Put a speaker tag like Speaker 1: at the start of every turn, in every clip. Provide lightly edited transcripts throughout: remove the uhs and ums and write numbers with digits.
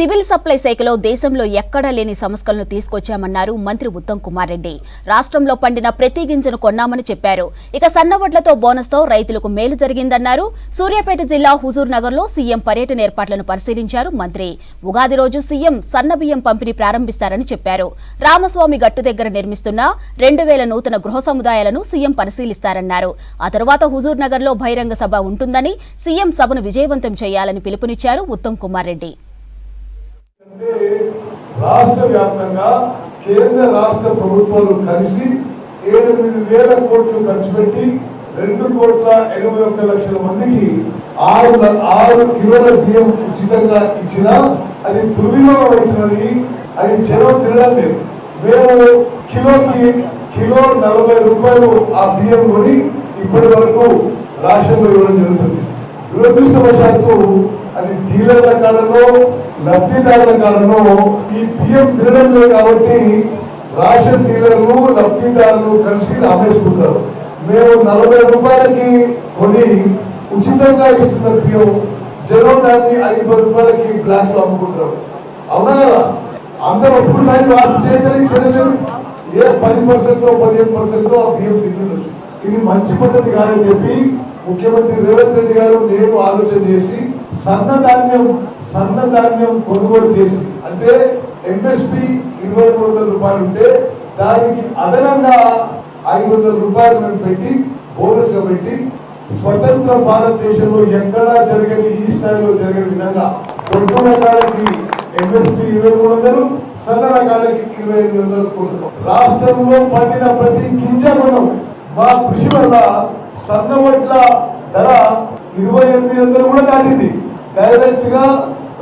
Speaker 1: Civil supply శాఖలో దేశంలో ఎక్కడా లేని సంస్కరణలు తీసుకొచ్చామన్నారు మంత్రి ఉత్తమ్ కుమార్ రెడ్డి. రాష్ట్రంలో పండిన ప్రతి గింజను కొన్నామని చెప్పారు. ఇక సన్నవడ్లతో బోనస్తో రైతులకు మేలు జరిగిందన్నారు. సూర్యాపేట జిల్లా హుజూర్ నగర్లో సీఎం పర్యటన ఏర్పాట్లను పరిశీలించారు మంత్రి. ఉగాది రోజు సీఎం సన్నబియ్యం పంపిణీ ప్రారంభిస్తారని చెప్పారు. రామస్వామి గట్టు దగ్గర నిర్మిస్తున్న 2000 నూతన గృహ సముదాయాలను సీఎం పరిశీలిస్తారన్నారు. ఆ తరువాత హుజూర్ నగర్లో బహిరంగ సభ ఉంటుందని, సీఎం సభను విజయవంతం చేయాలని పిలుపునిచ్చారు ఉత్తమ్ కుమార్ రెడ్డి.
Speaker 2: రాష్ట్ర వ్యాప్తంగా కేంద్ర రాష్ట్ర ప్రభుత్వాలు కలిసి 8,000 కోట్లు ఖర్చు పెట్టి 2,81,00,000 మందికి 6 కిలోల బియ్యం ఉచితంగా ఇచ్చినా అది దుర్వినియోగం అవుతున్నది. అది జనం తినడం లేదు. మేము కిలో 40 రూపాయలు ఆ బియ్యం కొని ఇప్పటి వరకు రాష్ట్రంలో ఇవ్వడం జరుగుతుంది. దురదృష్టవశాత్తు అది డీలర్ల కాలంలో, లబ్ధిదారుల కాలంలో ఈ బియ్యం తినడం లేదు కాబట్టి రేషన్ డీలర్లు, లబ్ధిదారులు కలిసి అమ్మేసుకుంటారు. మేము 40 రూపాయలకి కొని ఉచితంగా ఇస్తున్న బియ్యం జనం దాన్ని 5 రూపాయలకి బ్లాక్ లో అమ్ముకుంటారు. అవునా కదా? అందరూ ఒప్పుకుంటారు. వాసి చేయగలిగి ఏ 10% 15% ఆ బియ్యం తింటుండొచ్చు. ఇది మంచి పద్ధతి కాదని చెప్పి ముఖ్యమంత్రి రేవంత్ రెడ్డి గారు నేను ఆలోచన చేసి సన్న ధాన్యం కొనుగోలు చేసి, అంటే ఎంఎస్పి 2,300 రూపాయలు ఉంటే దానికి అదనంగా 500 రూపాయలు మేము పెట్టి బోనస్ గా పెట్టి స్వతంత్ర భారతదేశంలో ఎక్కడా జరగని ఈ స్థాయిలో జరిగే విధంగా దొడ్డు రకాలకి ఎంఎస్పి 2,300, సన్న రకాలకి 2,800 కొడుతున్నాం. రాష్ట్రంలో పండిన ప్రతి గింజ మనం మా కృషి వల్ల సన్న వడ్ల ధర 2,800 కూడా దాటింది. డైరెక్ట్ గా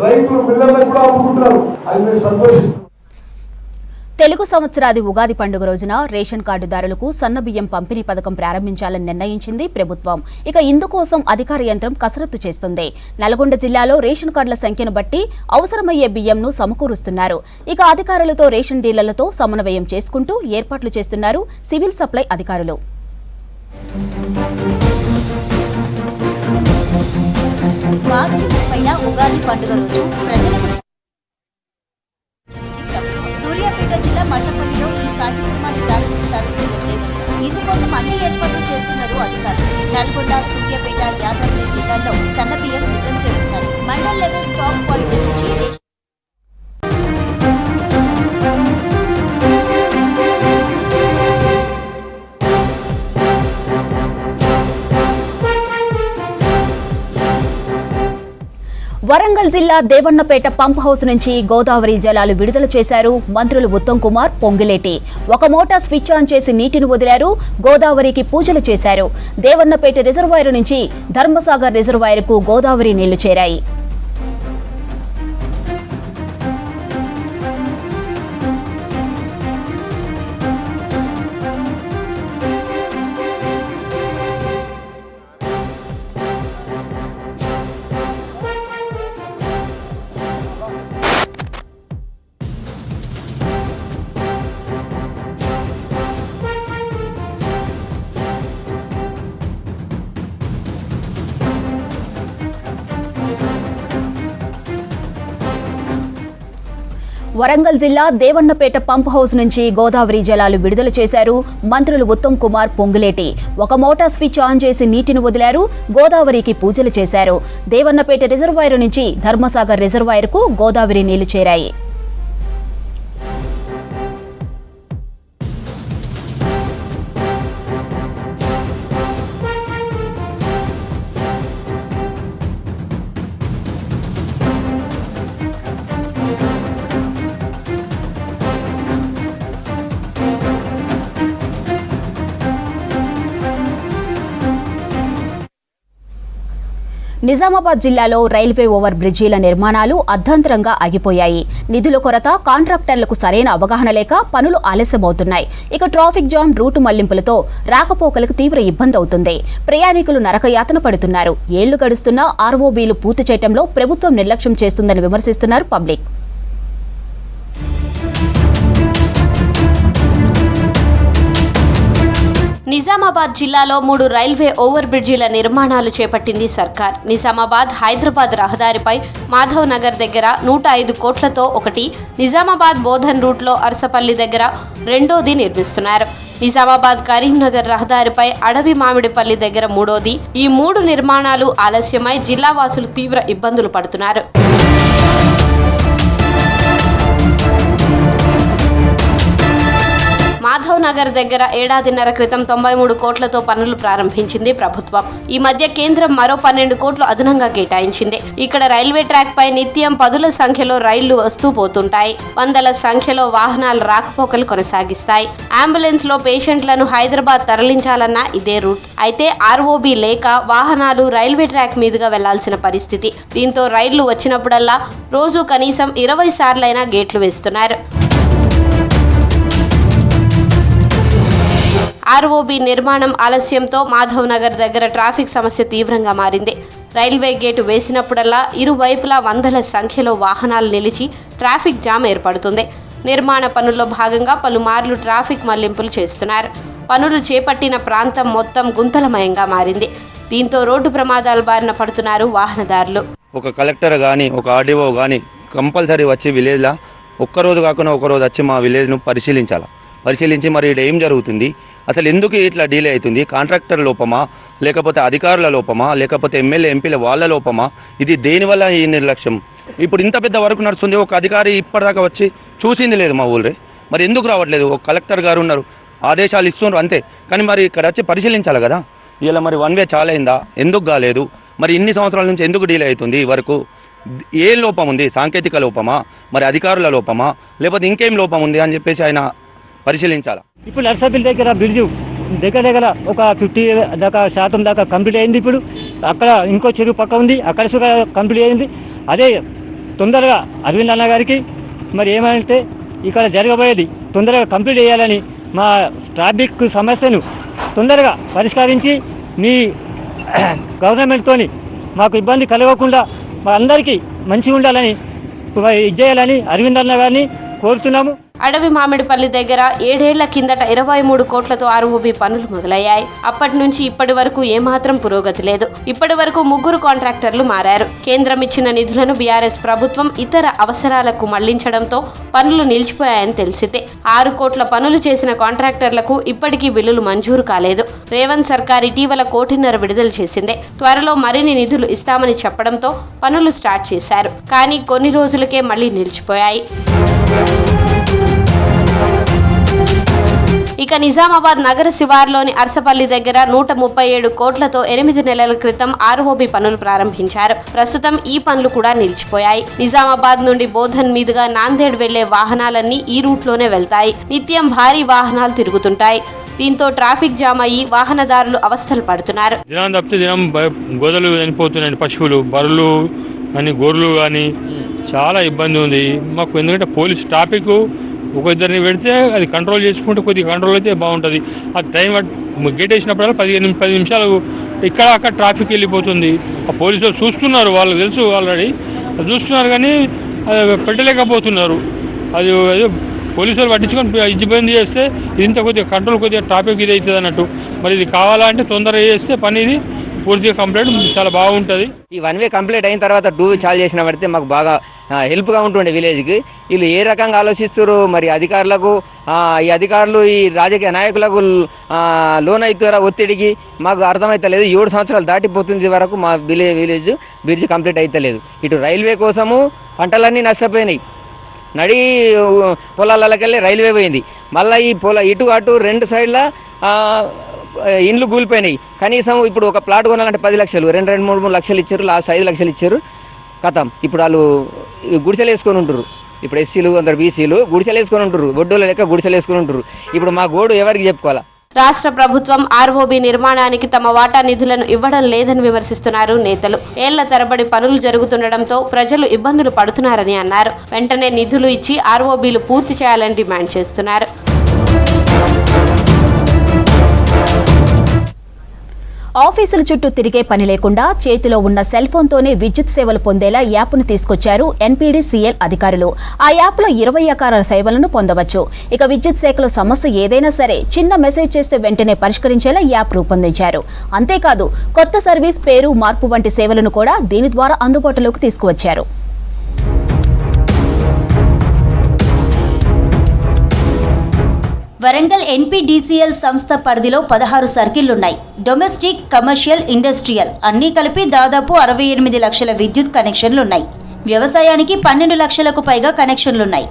Speaker 2: రైతులు మిల్లర్లకు కూడా అమ్ముకుంటున్నారు. అది మేము సంతోషిస్తున్నాం.
Speaker 1: తెలుగు సంవత్సరాది ఉగాది పండుగ రోజున రేషన్ కార్డుదారులకు సన్నబియ్యం పంపిణీ పథకం ప్రారంభించాలని నిర్ణయించింది ప్రభుత్వం. ఇక ఇందుకోసం అధికార యంత్రం కసరత్తు చేస్తుంది. నల్గొండ జిల్లాలో రేషన్ కార్డుల సంఖ్యను బట్టి అవసరమయ్యే బియ్యంను సమకూరుస్తున్నారు. ఇక అధికారులతో రేషన్ డీలర్లతో సమన్వయం చేసుకుంటూ ఏర్పాట్లు చేస్తున్నారు సివిల్ సప్లై అధికారులు.
Speaker 3: మార్చి 30న ఉగాది పండుగ రోజు ప్రజలకు సూర్యాపేట జిల్లా మట్టపల్లిలో ఈ కార్యక్రమాన్ని ప్రారంభిస్తారు సీఎం రేవంత్. ఇందుకోసం అన్ని ఏర్పాట్లు చేస్తున్నారు అధికారులు. నల్గొండ, సూర్యాపేట, యాదాద్రి జిల్లాల్లో సన్నబియ్యం సిద్ధం చేస్తున్నారు. మండల్ లెవెల్ స్టాక్ పాయింట్ నుంచి
Speaker 1: వరంగల్ జిల్లా దేవన్నపేట పంప్ హౌస్ నుంచి గోదావరి జలాలు విడుదల చేశారు మంత్రులు ఉత్తమ్ కుమార్, పొంగులేటి. ఒక మోటార్ స్విచ్ ఆన్ చేసి నీటిని వదిలారు. గోదావరికి పూజలు చేశారు. దేవన్నపేట రిజర్వాయర్ నుంచి ధర్మసాగర్ రిజర్వాయర్కు గోదావరి నీళ్లు చేరాయి. వరంగల్ జిల్లా దేవన్నపేట పంప్ హౌస్ నుంచి గోదావరి జలాలు విడుదల చేశారు మంత్రులు ఉత్తమ్ కుమార్, పొంగులేటి. ఒక మోటార్ స్విచ్ ఆన్ చేసి నీటిని వదిలారు. గోదావరికి పూజలు చేశారు. దేవన్నపేట రిజర్వాయర్ నుంచి ధర్మసాగర్ రిజర్వాయర్కు గోదావరి నీళ్లు చేరాయి. నిజామాబాద్ జిల్లాలో రైల్వే ఓవర్ బ్రిడ్జీల నిర్మాణాలు అర్ధాంతరంగా ఆగిపోయాయి. నిధుల కొరత, కాంట్రాక్టర్లకు సరైన అవగాహన లేక పనులు ఆలస్యమవుతున్నాయి. ఇక ట్రాఫిక్ జామ్, రూటు మళ్లింపులతో రాకపోకలకు తీవ్ర ఇబ్బంది అవుతుంది. ప్రయాణికులు నరకయాతన పడుతున్నారు. ఏళ్లు గడుస్తున్నా ఆర్ఓబీలు పూర్తి చేయడంలో ప్రభుత్వం నిర్లక్ష్యం చేస్తుందని విమర్శిస్తున్నారు పబ్లిక్.
Speaker 3: నిజామాబాద్ జిల్లాలో 3 రైల్వే ఓవర్ బ్రిడ్జిల నిర్మాణాలు చేపట్టింది సర్కార్. నిజామాబాద్ హైదరాబాద్ రహదారిపై మాధవ్ నగర్ దగ్గర 105 కోట్లతో ఒకటి, నిజామాబాద్ బోధన్ రూట్లో అరసపల్లి దగ్గర రెండోది నిర్మిస్తున్నారు. నిజామాబాద్ కరీంనగర్ రహదారిపై అడవి మామిడిపల్లి దగ్గర మూడోది. ఈ 3 నిర్మాణాలు ఆలస్యమై జిల్లా వాసులు తీవ్ర ఇబ్బందులు పడుతున్నారు. మాధవ్ నగర్ దగ్గర ఏడాదిన్నర క్రితం 93 కోట్లతో పనులు ప్రారంభించింది ప్రభుత్వం. ఈ మధ్య కేంద్రం మరో 12 కోట్లు అదనంగా కేటాయించింది. ఇక్కడ రైల్వే ట్రాక్ పై నిత్యం పదుల సంఖ్యలో రైళ్లు వస్తూ పోతుంటాయి. వందల సంఖ్యలో వాహనాలు రాకపోకలు కొనసాగిస్తాయి. అంబులెన్స్ లో పేషెంట్లను హైదరాబాద్ తరలించాలన్నా ఇదే రూట్. అయితే ఆర్ఓబి లేక వాహనాలు రైల్వే ట్రాక్ మీదుగా వెళ్లాల్సిన పరిస్థితి. దీంతో రైళ్లు వచ్చినప్పుడల్లా రోజు కనీసం 20 సార్లైనా గేట్లు వేస్తున్నారు. ఆర్ఓబి నిర్మాణం ఆలస్యంతో మాధవ్ నగర్ దగ్గర ట్రాఫిక్ సమస్య తీవ్రంగా మారింది. రైల్వే గేటు వేసినప్పుడల్లా ఇరువైపులా వందల సంఖ్యలో వాహనాలు నిలిచి ట్రాఫిక్ జామ్ ఏర్పడుతుంది. నిర్మాణ పనుల్లో భాగంగా పలుమార్లు ట్రాఫిక్ మళ్లింపులు చేస్తున్నారు. పనులు చేపట్టిన ప్రాంతం మొత్తం గుంతలమయంగా మారింది. దీంతో రోడ్డు ప్రమాదాల బారిన పడుతున్నారు వాహనదారులు.
Speaker 4: ఒక కలెక్టర్ కానీ ఒక ఆర్డీఓ కానీ కంపల్సరీ వచ్చి విలేజ్లో ఒక్కరోజు కాకుండా ఒకరోజు వచ్చి మా విలేజ్ను పరిశీలించి మరి ఇక్కడ ఏం జరుగుతుంది, అసలు ఎందుకు ఇట్లా డిలే అవుతుంది, కాంట్రాక్టర్ లోపమా లేకపోతే అధికారుల లోపమా లేకపోతే ఎమ్మెల్యే ఎంపీల వాళ్ళ లోపమా, ఇది దేనివల్ల ఈ నిర్లక్ష్యం. ఇప్పుడు ఇంత పెద్ద వరకు నడుస్తుంది, ఒక అధికారి ఇప్పటిదాకా వచ్చి చూసింది లేదు మా ఊళ్ళే. మరి ఎందుకు రావట్లేదు? ఒక కలెక్టర్ గారు ఉన్నారు, ఆదేశాలు ఇస్తున్నారు అంతే, కానీ మరి ఇక్కడ వచ్చి పరిశీలించాలి కదా. ఇలా మరి 1 వే చాలా అయిందా, ఎందుకు కాలేదు, మరి ఇన్ని సంవత్సరాల నుంచి ఎందుకు డిలే అవుతుంది వరకు? ఏ లోపం ఉంది? సాంకేతిక లోపమా, మరి అధికారుల లోపమా, లేకపోతే ఇంకేం లోపం ఉంది అని చెప్పేసి ఆయన పరిశీలించాలి.
Speaker 5: ఇప్పుడు నర్సాపల్లి దగ్గర బ్రిడ్జ్ దగ్గర ఒక 50% దాకా కంప్లీట్ అయింది. ఇప్పుడు అక్కడ ఇంకో చెరువు పక్క ఉంది, అక్కడ కంప్లీట్ అయింది. అదే తొందరగా అరవింద్ అన్న గారికి మరి ఏమంటే ఇక్కడ జరగబోయేది తొందరగా కంప్లీట్ చేయాలని, మా ట్రాఫిక్ సమస్యను తొందరగా పరిష్కరించి మీ గవర్నమెంట్తోని మాకు ఇబ్బంది కలగకుండా మా అందరికీ మంచిగా ఉండాలని ఇచ్చేయాలని అరవింద్ అన్న గారిని కోరుతున్నాము.
Speaker 3: అడవి మామిడిపల్లి దగ్గర 7 ఏళ్ల కిందట 23 కోట్లతో ఆర్ఓబి పనులు మొదలయ్యాయి. అప్పటి నుంచి ఇప్పటి వరకు ఏమాత్రం పురోగతి లేదు. ఇప్పటి వరకు 3 కాంట్రాక్టర్లు మారారు. కేంద్రం ఇచ్చిన నిధులను బీఆర్ఎస్ ప్రభుత్వం ఇతర అవసరాలకు మళ్లించడంతో పనులు నిలిచిపోయాయని తెలిసిందే. 6 కోట్ల పనులు చేసిన కాంట్రాక్టర్లకు ఇప్పటికీ బిల్లులు మంజూరు కాలేదు. రేవంత్ సర్కార్ ఇటీవల 1.5 కోటి విడుదల చేసింది. త్వరలో మరిన్ని నిధులు ఇస్తామని చెప్పడంతో పనులు స్టార్ట్ చేశారు. కానీ కొన్ని రోజులకే మళ్లీ నిలిచిపోయాయి. ఇక నిజామాబాద్ నగర శివార్లోని అరసపల్లి దగ్గర 137 కోట్లతో 8 నెలల క్రితం ఆర్ఓబి పనులు ప్రారంభించారు. ప్రస్తుతం ఈ పనులు కూడా నిలిచిపోయాయి. నిజామాబాద్ నుండి బోధన్ మీదుగా నాందేడ్ వెళ్లే వాహనాలన్నీ ఈ రూట్లోనే వెళ్తాయి. నిత్యం భారీ వాహనాలు తిరుగుతుంటాయి. దీంతో ట్రాఫిక్ జామ్ అయ్యి వాహనదారులు అవస్థలు పడుతున్నారు.
Speaker 6: దినం తప్పితే దినం గోదలు చనిపోతున్నాయి, పశువులు, బర్రెలు అని, గొర్రెలు కానీ చాలా ఇబ్బంది ఉంది మాకు. ఎందుకంటే పోలీస్ ట్రాఫిక్ ఒక ఇద్దరిని పెడితే అది కంట్రోల్ చేసుకుంటే కొద్దిగా కంట్రోల్ అయితే బాగుంటుంది. ఆ టైం గేట్ వేసినప్పుడల్లా 10 నిమిషాలు ఇక్కడ అక్కడ ట్రాఫిక్ వెళ్ళిపోతుంది. ఆ పోలీసులు చూస్తున్నారు, వాళ్ళకి తెలుసు ఆల్రెడీ, చూస్తున్నారు కానీ పెట్టలేకపోతున్నారు. అది పోలీసులు పట్టించుకొని ఇబ్బంది చేస్తే ఇంత కొద్దిగా కంట్రోల్, కొద్దిగా ట్రాఫిక్ ఇది అవుతుంది అన్నట్టు. మరి ఇది కావాలంటే తొందరగా చేస్తే పని ఇది పూర్తిగా కంప్లీట్ చాలా బాగుంటుంది.
Speaker 7: ఈ 1 వే కంప్లీట్ అయిన తర్వాత 2 వే చాలు చేసిన పడితే మాకు బాగా హెల్ప్గా ఉంటుండే విలేజ్కి. వీళ్ళు ఏ రకంగా ఆలోచిస్తారు మరి, అధికారులకు ఈ అధికారులు ఈ రాజకీయ నాయకులకు లోన్ అవుతారా ఒత్తిడికి మాకు అర్థమవుతలేదు. 7 సంవత్సరాలు దాటిపోతుంది వరకు మా విలేజ్ బ్రిడ్జ్ కంప్లీట్ అవుతలేదు. ఇటు రైల్వే కోసము పంటలన్నీ నష్టపోయినాయి, నడి పొలాలకెళ్ళి రైల్వే పోయింది. మళ్ళీ ఈ ఇటు అటు 2 సైడ్ల ఇండ్లు కూలిపోయినాయి. కనీసం ఇప్పుడు ఒక ప్లాట్ కొనాలంటే 10 లక్షలు, 2-3 లక్షలు ఇచ్చారు, లాస్ట్ 5 లక్షలు ఇచ్చారు. కథం ఇప్పుడు వాళ్ళు గుడిసెలు వేసుకొని ఉంటారు. ఇప్పుడు ఎస్సీలు, అందరు బీసీలు గుడిసెలు వేసుకొని ఉంటారు, ఒడ్డోళ్ళు లెక్క గుడిసెలు వేసుకొని ఉంటారు. ఇప్పుడు మా గోడు ఎవరికి చెప్పుకోవాలా?
Speaker 3: రాష్ట్ర ప్రభుత్వం ఆర్ఓబి నిర్మాణానికి తమ వాటా నిధులను ఇవ్వడం లేదని విమర్శిస్తున్నారు నేతలు. ఏళ్ల తరబడి పనులు జరుగుతుండటంతో ప్రజలు ఇబ్బందులు పడుతున్నారని అన్నారు. వెంటనే నిధులు ఇచ్చి ఆర్ఓబీలు పూర్తి చేయాలని డిమాండ్ చేస్తున్నారు.
Speaker 1: ఆఫీసుల చుట్టూ తిరిగే పని లేకుండా చేతిలో ఉన్న సెల్ ఫోన్తోనే విద్యుత్ సేవలు పొందేలా యాప్ను తీసుకొచ్చారు ఎన్పీడీసీఎల్ అధికారులు. ఆ యాప్లో 20 రకాల సేవలను పొందవచ్చు. ఇక విద్యుత్ శాఖలో సమస్య ఏదైనా సరే చిన్న మెసేజ్ చేస్తే వెంటనే పరిష్కరించేలా యాప్ రూపొందించారు. అంతేకాదు కొత్త సర్వీస్ పేరు మార్పు వంటి సేవలను కూడా దీని ద్వారా అందుబాటులోకి తీసుకువచ్చారు.
Speaker 3: వరంగల్ ఎన్పీడీసీఎల్ సంస్థ పరిధిలో 16 సర్కిళ్లున్నాయి. డొమెస్టిక్, కమర్షియల్, ఇండస్ట్రియల్ అన్నీ కలిపి దాదాపు 68 లక్షల విద్యుత్ కనెక్షన్లున్నాయి. వ్యవసాయానికి 12 లక్షలకు పైగా కనెక్షన్లున్నాయి.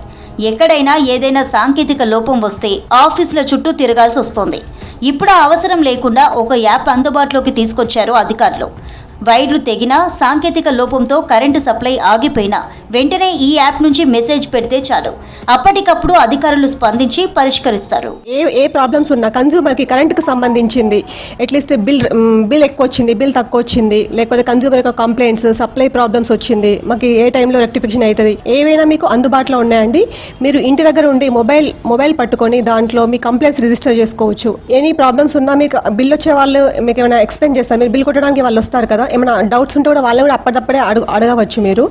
Speaker 3: ఎక్కడైనా ఏదైనా సాంకేతిక లోపం వస్తే ఆఫీసుల చుట్టూ తిరగాల్సి వస్తోంది. ఇప్పుడు ఆ అవసరం లేకుండా ఒక యాప్ అందుబాటులోకి తీసుకొచ్చారు అధికారులు. వైర్లు తెగినా, సాంకేతిక లోపంతో కరెంటు సప్లై ఆగిపోయినా వెంటనే ఈ యాప్ నుంచి మెసేజ్ పెడితే చాలు, అప్పటికప్పుడు అధికారులు స్పందించి పరిష్కరిస్తారు.
Speaker 8: ఏ ప్రాబ్లమ్స్ ఉన్నా కన్జ్యూమర్కి కరెంటుకు సంబంధించింది, అట్లీస్ట్ బిల్ ఎక్కువ వచ్చింది, బిల్ తక్కువ వచ్చింది, లేకపోతే కన్జ్యూమర్ యొక్క కంప్లైంట్స్, సప్లై ప్రాబ్లమ్స్ వచ్చింది, మాకు ఏ టైంలో రెక్టిఫికేషన్ అవుతుంది, ఏవైనా మీకు అందుబాటులో ఉన్నాయండి. మీరు ఇంటి దగ్గర ఉండి మొబైల్ పట్టుకొని దాంట్లో మీ కంప్లైంట్స్ రిజిస్టర్ చేసుకోవచ్చు. ఎనీ ప్రాబ్లమ్స్ ఉన్నా మీకు బిల్ వచ్చే వాళ్ళు మీకు ఏమైనా ఎక్స్ప్లెయిన్ చేస్తారు. మీరు బిల్ కొట్టడానికి వాళ్ళు వస్తారు కదా, ఏమైనా డౌట్స్ ఉంటే కూడా వాళ్ళని కూడా అప్పటికప్పుడే అడగవచ్చు. మీరు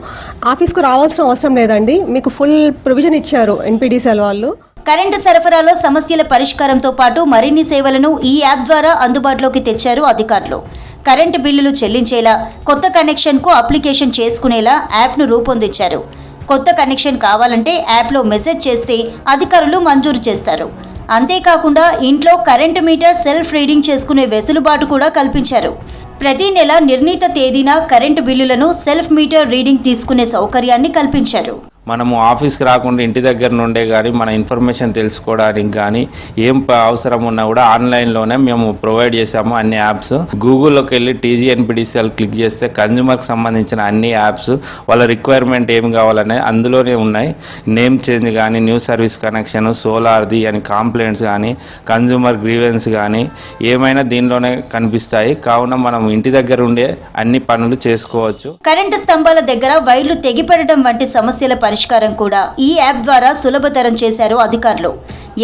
Speaker 8: ఆఫీస్కు రావాల్సిన అవసరం లేదండి, మీకు ఫుల్ ప్రొవిజన్ ఇచ్చారు ఎన్పీడీసీఎల్ వాళ్ళు.
Speaker 3: కరెంటు సరఫరాలో సమస్యల పరిష్కారంతో పాటు మరిన్ని సేవలను ఈ యాప్ ద్వారా అందుబాటులోకి తెచ్చారు అధికారులు. కరెంటు బిల్లులు చెల్లించేలా, కొత్త కనెక్షన్కు అప్లికేషన్ చేసుకునేలా యాప్ను రూపొందించారు. కొత్త కనెక్షన్ కావాలంటే యాప్లో మెసేజ్ చేస్తే అధికారులు మంజూరు చేస్తారు. అంతేకాకుండా ఇంట్లో కరెంటు మీటర్ సెల్ఫ్ రీడింగ్ చేసుకునే వెసులుబాటు కూడా కల్పించారు. ప్రతి నెల నిర్ణీత తేదీన కరెంటు బిల్లులను సెల్ఫ్ మీటర్ రీడింగ్ తీసుకునే సౌకర్యాన్ని కల్పించారు.
Speaker 9: మనము ఆఫీస్కి రాకుండా ఇంటి దగ్గర నుండే కానీ మన ఇన్ఫర్మేషన్ తెలుసుకోవడానికి కానీ ఏం అవసరం ఉన్నా కూడా ఆన్లైన్లోనే మేము ప్రొవైడ్ చేసాము అన్ని యాప్స్. గూగుల్లోకి వెళ్ళి టీజీఎన్పీడీసీఎల్ క్లిక్ చేస్తే కన్జ్యూమర్కి సంబంధించిన అన్ని యాప్స్ వాళ్ళ రిక్వైర్మెంట్ ఏం కావాలనే అందులోనే ఉన్నాయి. నేమ్ చేంజ్ కానీ, న్యూ సర్వీస్ కనెక్షన్, సోలార్ది అని కంప్లైంట్స్ కానీ, కన్జ్యూమర్ గ్రీవెన్స్ కానీ ఏమైనా దీనిలోనే కనిపిస్తాయి. కావున మనం ఇంటి దగ్గర ఉండే అన్ని పనులు చేసుకోవచ్చు.
Speaker 3: కరెంటు స్తంభాల దగ్గర వైర్లు తెగిపడడం వంటి సమస్యల పరిష్కారం కూడా ఈ యాప్ ద్వారా సులభతరం చేశారు అధికారులు.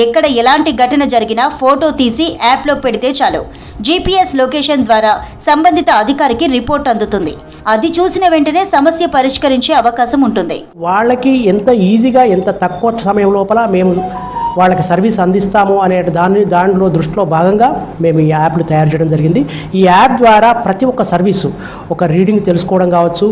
Speaker 3: ఎక్కడ ఎలాంటి ఘటన జరిగినా ఫోటో తీసి యాప్లో పెడితే చాలు, జీపీఎస్ లొకేషన్ ద్వారా సంబంధిత అధికారికి రిపోర్ట్ అందుతుంది. అది చూసిన వెంటనే సమస్య పరిష్కరించే అవకాశం ఉంటుంది.
Speaker 10: వాళ్ళకి ఎంత ఈజీగా, ఎంత తక్కువ సమయం లోపల మేము వాళ్ళకి సర్వీస్ అందిస్తాము అనే దాంట్లో దృష్టిలో భాగంగా మేము ఈ యాప్ను తయారు చేయడం జరిగింది. ఈ యాప్ ద్వారా ప్రతి ఒక్క సర్వీసు, ఒక రీడింగ్ తెలుసుకోవడం కావచ్చు,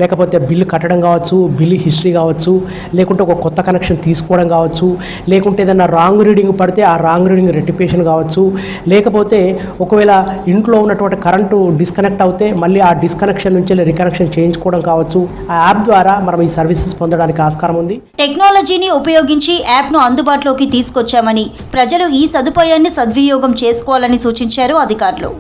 Speaker 10: లేకపోతే బిల్లు కట్టడం కావచ్చు, బిల్లు హిస్టరీ కావచ్చు, లేకుంటే ఒక కొత్త కనెక్షన్ తీసుకోవడం కావచ్చు, లేకుంటే ఏదైనా రాంగ్ రీడింగ్ పడితే ఆ రాంగ్ రీడింగ్ రెక్టిఫికేషన్ కావచ్చు, లేకపోతే ఒకవేళ ఇంట్లో ఉన్నటువంటి కరెంటు డిస్కనెక్ట్ అవుతే మళ్ళీ ఆ డిస్కనెక్షన్ నుంచి రీకనెక్షన్ చేయించుకోవడం కావచ్చు. ఆ యాప్ ద్వారా మనం ఈ సర్వీసెస్ పొందడానికి ఆస్కారం ఉంది.
Speaker 3: టెక్నాలజీని ఉపయోగించి యాప్ను అందుబాటులోకి తీసుకొచ్చామని, ప్రజలు ఈ సదుపాయాన్ని సద్వినియోగం చేసుకోవాలని సూచించారు అధికారులు.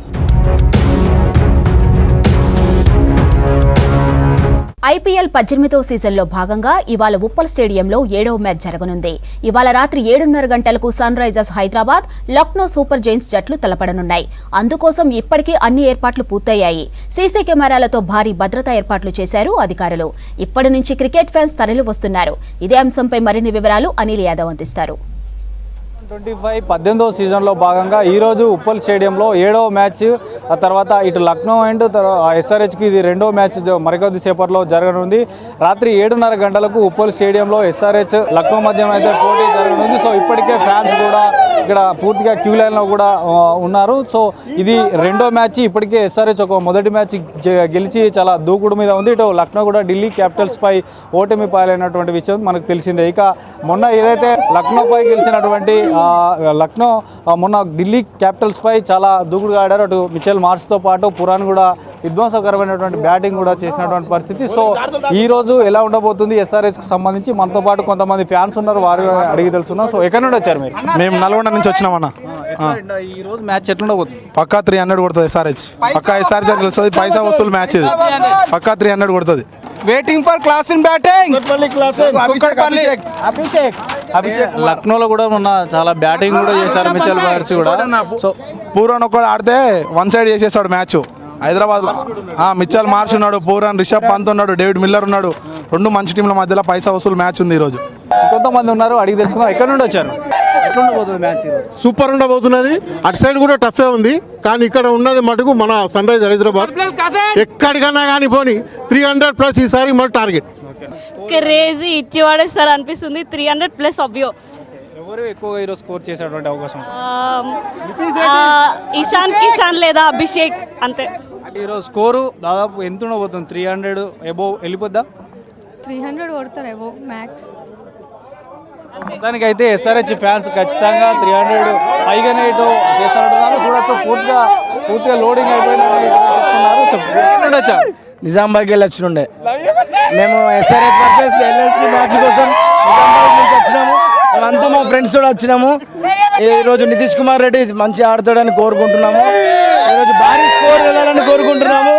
Speaker 1: ఐపీఎల్ 18వ సీజన్లో భాగంగా ఇవాళ ఉప్పల్ స్టేడియంలో 7వ మ్యాచ్ జరగనుంది. ఇవాళ రాత్రి 7:30 గంటలకు Sunrisers Hyderabad, Lucknow Super Giants జట్లు తలపడనున్నాయి. అందుకోసం ఇప్పటికే అన్ని ఏర్పాట్లు పూర్తయ్యాయి. సీసీ కెమెరాలతో భారీ భద్రతా ఏర్పాట్లు చేశారు అధికారులు. ఇప్పటి నుంచి క్రికెట్ ఫ్యాన్స్ తరలి వస్తున్నారు. ఇదే అంశంపై మరిన్ని వివరాలు అనిల్ యాదవ్ అందిస్తారు.
Speaker 11: 18వ సీజన్లో భాగంగా ఈరోజు ఉప్పల్ స్టేడియంలో 7వ మ్యాచ్, ఆ తర్వాత ఇటు లక్నో అండ్ ఎస్ఆర్హెచ్కి ఇది 2వ మ్యాచ్ మరికొద్ది సేపట్లో జరగనుంది. రాత్రి 7:30 గంటలకు ఉప్పల్ స్టేడియంలో ఎస్ఆర్హెచ్ లక్నో మధ్య అయితే పోటీ జరగనుంది. సో ఇప్పటికే ఫ్యాన్స్ కూడా ఇక్కడ పూర్తిగా క్యూ లైన్లో కూడా ఉన్నారు. సో ఇది 2వ మ్యాచ్. ఇప్పటికే ఎస్ఆర్హెచ్ ఒక మొదటి మ్యాచ్ గెలిచి చాలా దూకుడు మీద ఉంది. ఇటు లక్నో కూడా ఢిల్లీ క్యాపిటల్స్పై ఓటమి పాలైనటువంటి విషయం మనకు తెలిసిందే. ఇక మొన్న ఏదైతే లక్నోపై గెలిచినటువంటి లక్నో మొన్న ఢిల్లీ క్యాపిటల్స్ పై చాలా దూకుడుగా ఆడారు. అటు మిచెల్ మార్ష్తో పాటు పురాన్ కూడా విధ్వంసకరమైనటువంటి బ్యాటింగ్ కూడా చేసినటువంటి పరిస్థితి. సో ఈ రోజు ఎలా ఉండబోతుంది ఎస్ఆర్హెచ్కి సంబంధించి మనతో పాటు కొంతమంది ఫ్యాన్స్ ఉన్నారు, వారు అడిగి తెలుసుకున్నాం. సో ఎక్కడి నుండి వచ్చారు మీరు?
Speaker 12: మేము నల్గొండ నుంచి వచ్చినామన్నా.
Speaker 11: ఈ రోజు మ్యాచ్ ఎట్లుండబోతుంది?
Speaker 12: పక్కా 300 కొడుతుంది ఎస్ఆర్హెచ్. పక్కా ఎస్ఆర్హెచ్ గెలుస్తుంది. పైసా వసూలు మ్యాచ్ ఇది. పక్కా 300 కొడుతుంది.
Speaker 11: Waiting for class in batting. లక్నోలో కూడా మొన్న చాలా బ్యాటింగ్ కూడా చేశారు మిచెల్ మార్ష్ కూడా.
Speaker 12: సో పూర్వన్ ఒకటి ఆడితే 1 సైడ్ చేసేస్తాడు మ్యాచ్. హైదరాబాద్ మిచెల్ మార్ష్ ఉన్నాడు, పూరన్, రిషబ్ పంత్ ఉన్నాడు, డేవిడ్ మిల్లర్ ఉన్నాడు. 2 మంచి టీంల మధ్యలో పైసా వసూలు మ్యాచ్ ఉంది ఈరోజు.
Speaker 11: కొంతమంది ఉన్నారు, అడిగి తెలుసుకున్నాం. ఎక్కడి నుండి వచ్చారు? ఎట్లా ఉండబోతుంది మ్యాచ్
Speaker 13: సూపర్ ఉండబోతున్నది. అటు సైడ్ కూడా టఫే ఉంది, కానీ ఇక్కడ ఉన్నది మటుకు మన సన్ రైజ్ హైదరాబాద్. ఎక్కడికన్నా కానీ పోని 300+ ఈసారి మన టార్గెట్.
Speaker 8: క్రేజీ ఇచ్చి వాడేస్తారు అనిపిస్తుంది. 300+ అవ్యో.
Speaker 11: ఎవరు ఎక్కువగా ఈరోజు స్కోర్ చేసేటువంటి అవకాశం?
Speaker 8: ఇషాన్ కిషాన్ లేదా అభిషేక్ అంతే.
Speaker 11: ఈరోజు స్కోరు దాదాపు ఎంత ఉండబోతుంది? 300 అబోవ్ వెళ్ళిపోద్దా?
Speaker 8: 300 కొడతారు అబోవ్ మ్యాక్స్.
Speaker 11: దానికైతే ఎస్ఆర్హెచ్ ఫ్యాన్స్ ఖచ్చితంగా 300 పైగానే ఇటు చేస్తారంటున్నారు. చూడొచ్చు పూర్తిగా లోడింగ్ అయిపోయిందని చెప్తున్నారు.
Speaker 14: నిజామాబాద్కి వెళ్ళి వచ్చినుండే మేము ఎస్ఆర్హెచ్ వర్సెస్ ఎల్ఎల్సి మ్యాచ్ కోసం నిజామాబాద్ నుంచి వచ్చినాము. మేమంతా మా ఫ్రెండ్స్ కూడా వచ్చినాము. ఈరోజు నితీష్ కుమార్ రెడ్డి మంచి ఆడతాడని కోరుకుంటున్నాము. ఈరోజు భారీ స్కోర్ వెళ్ళాలని కోరుకుంటున్నాము.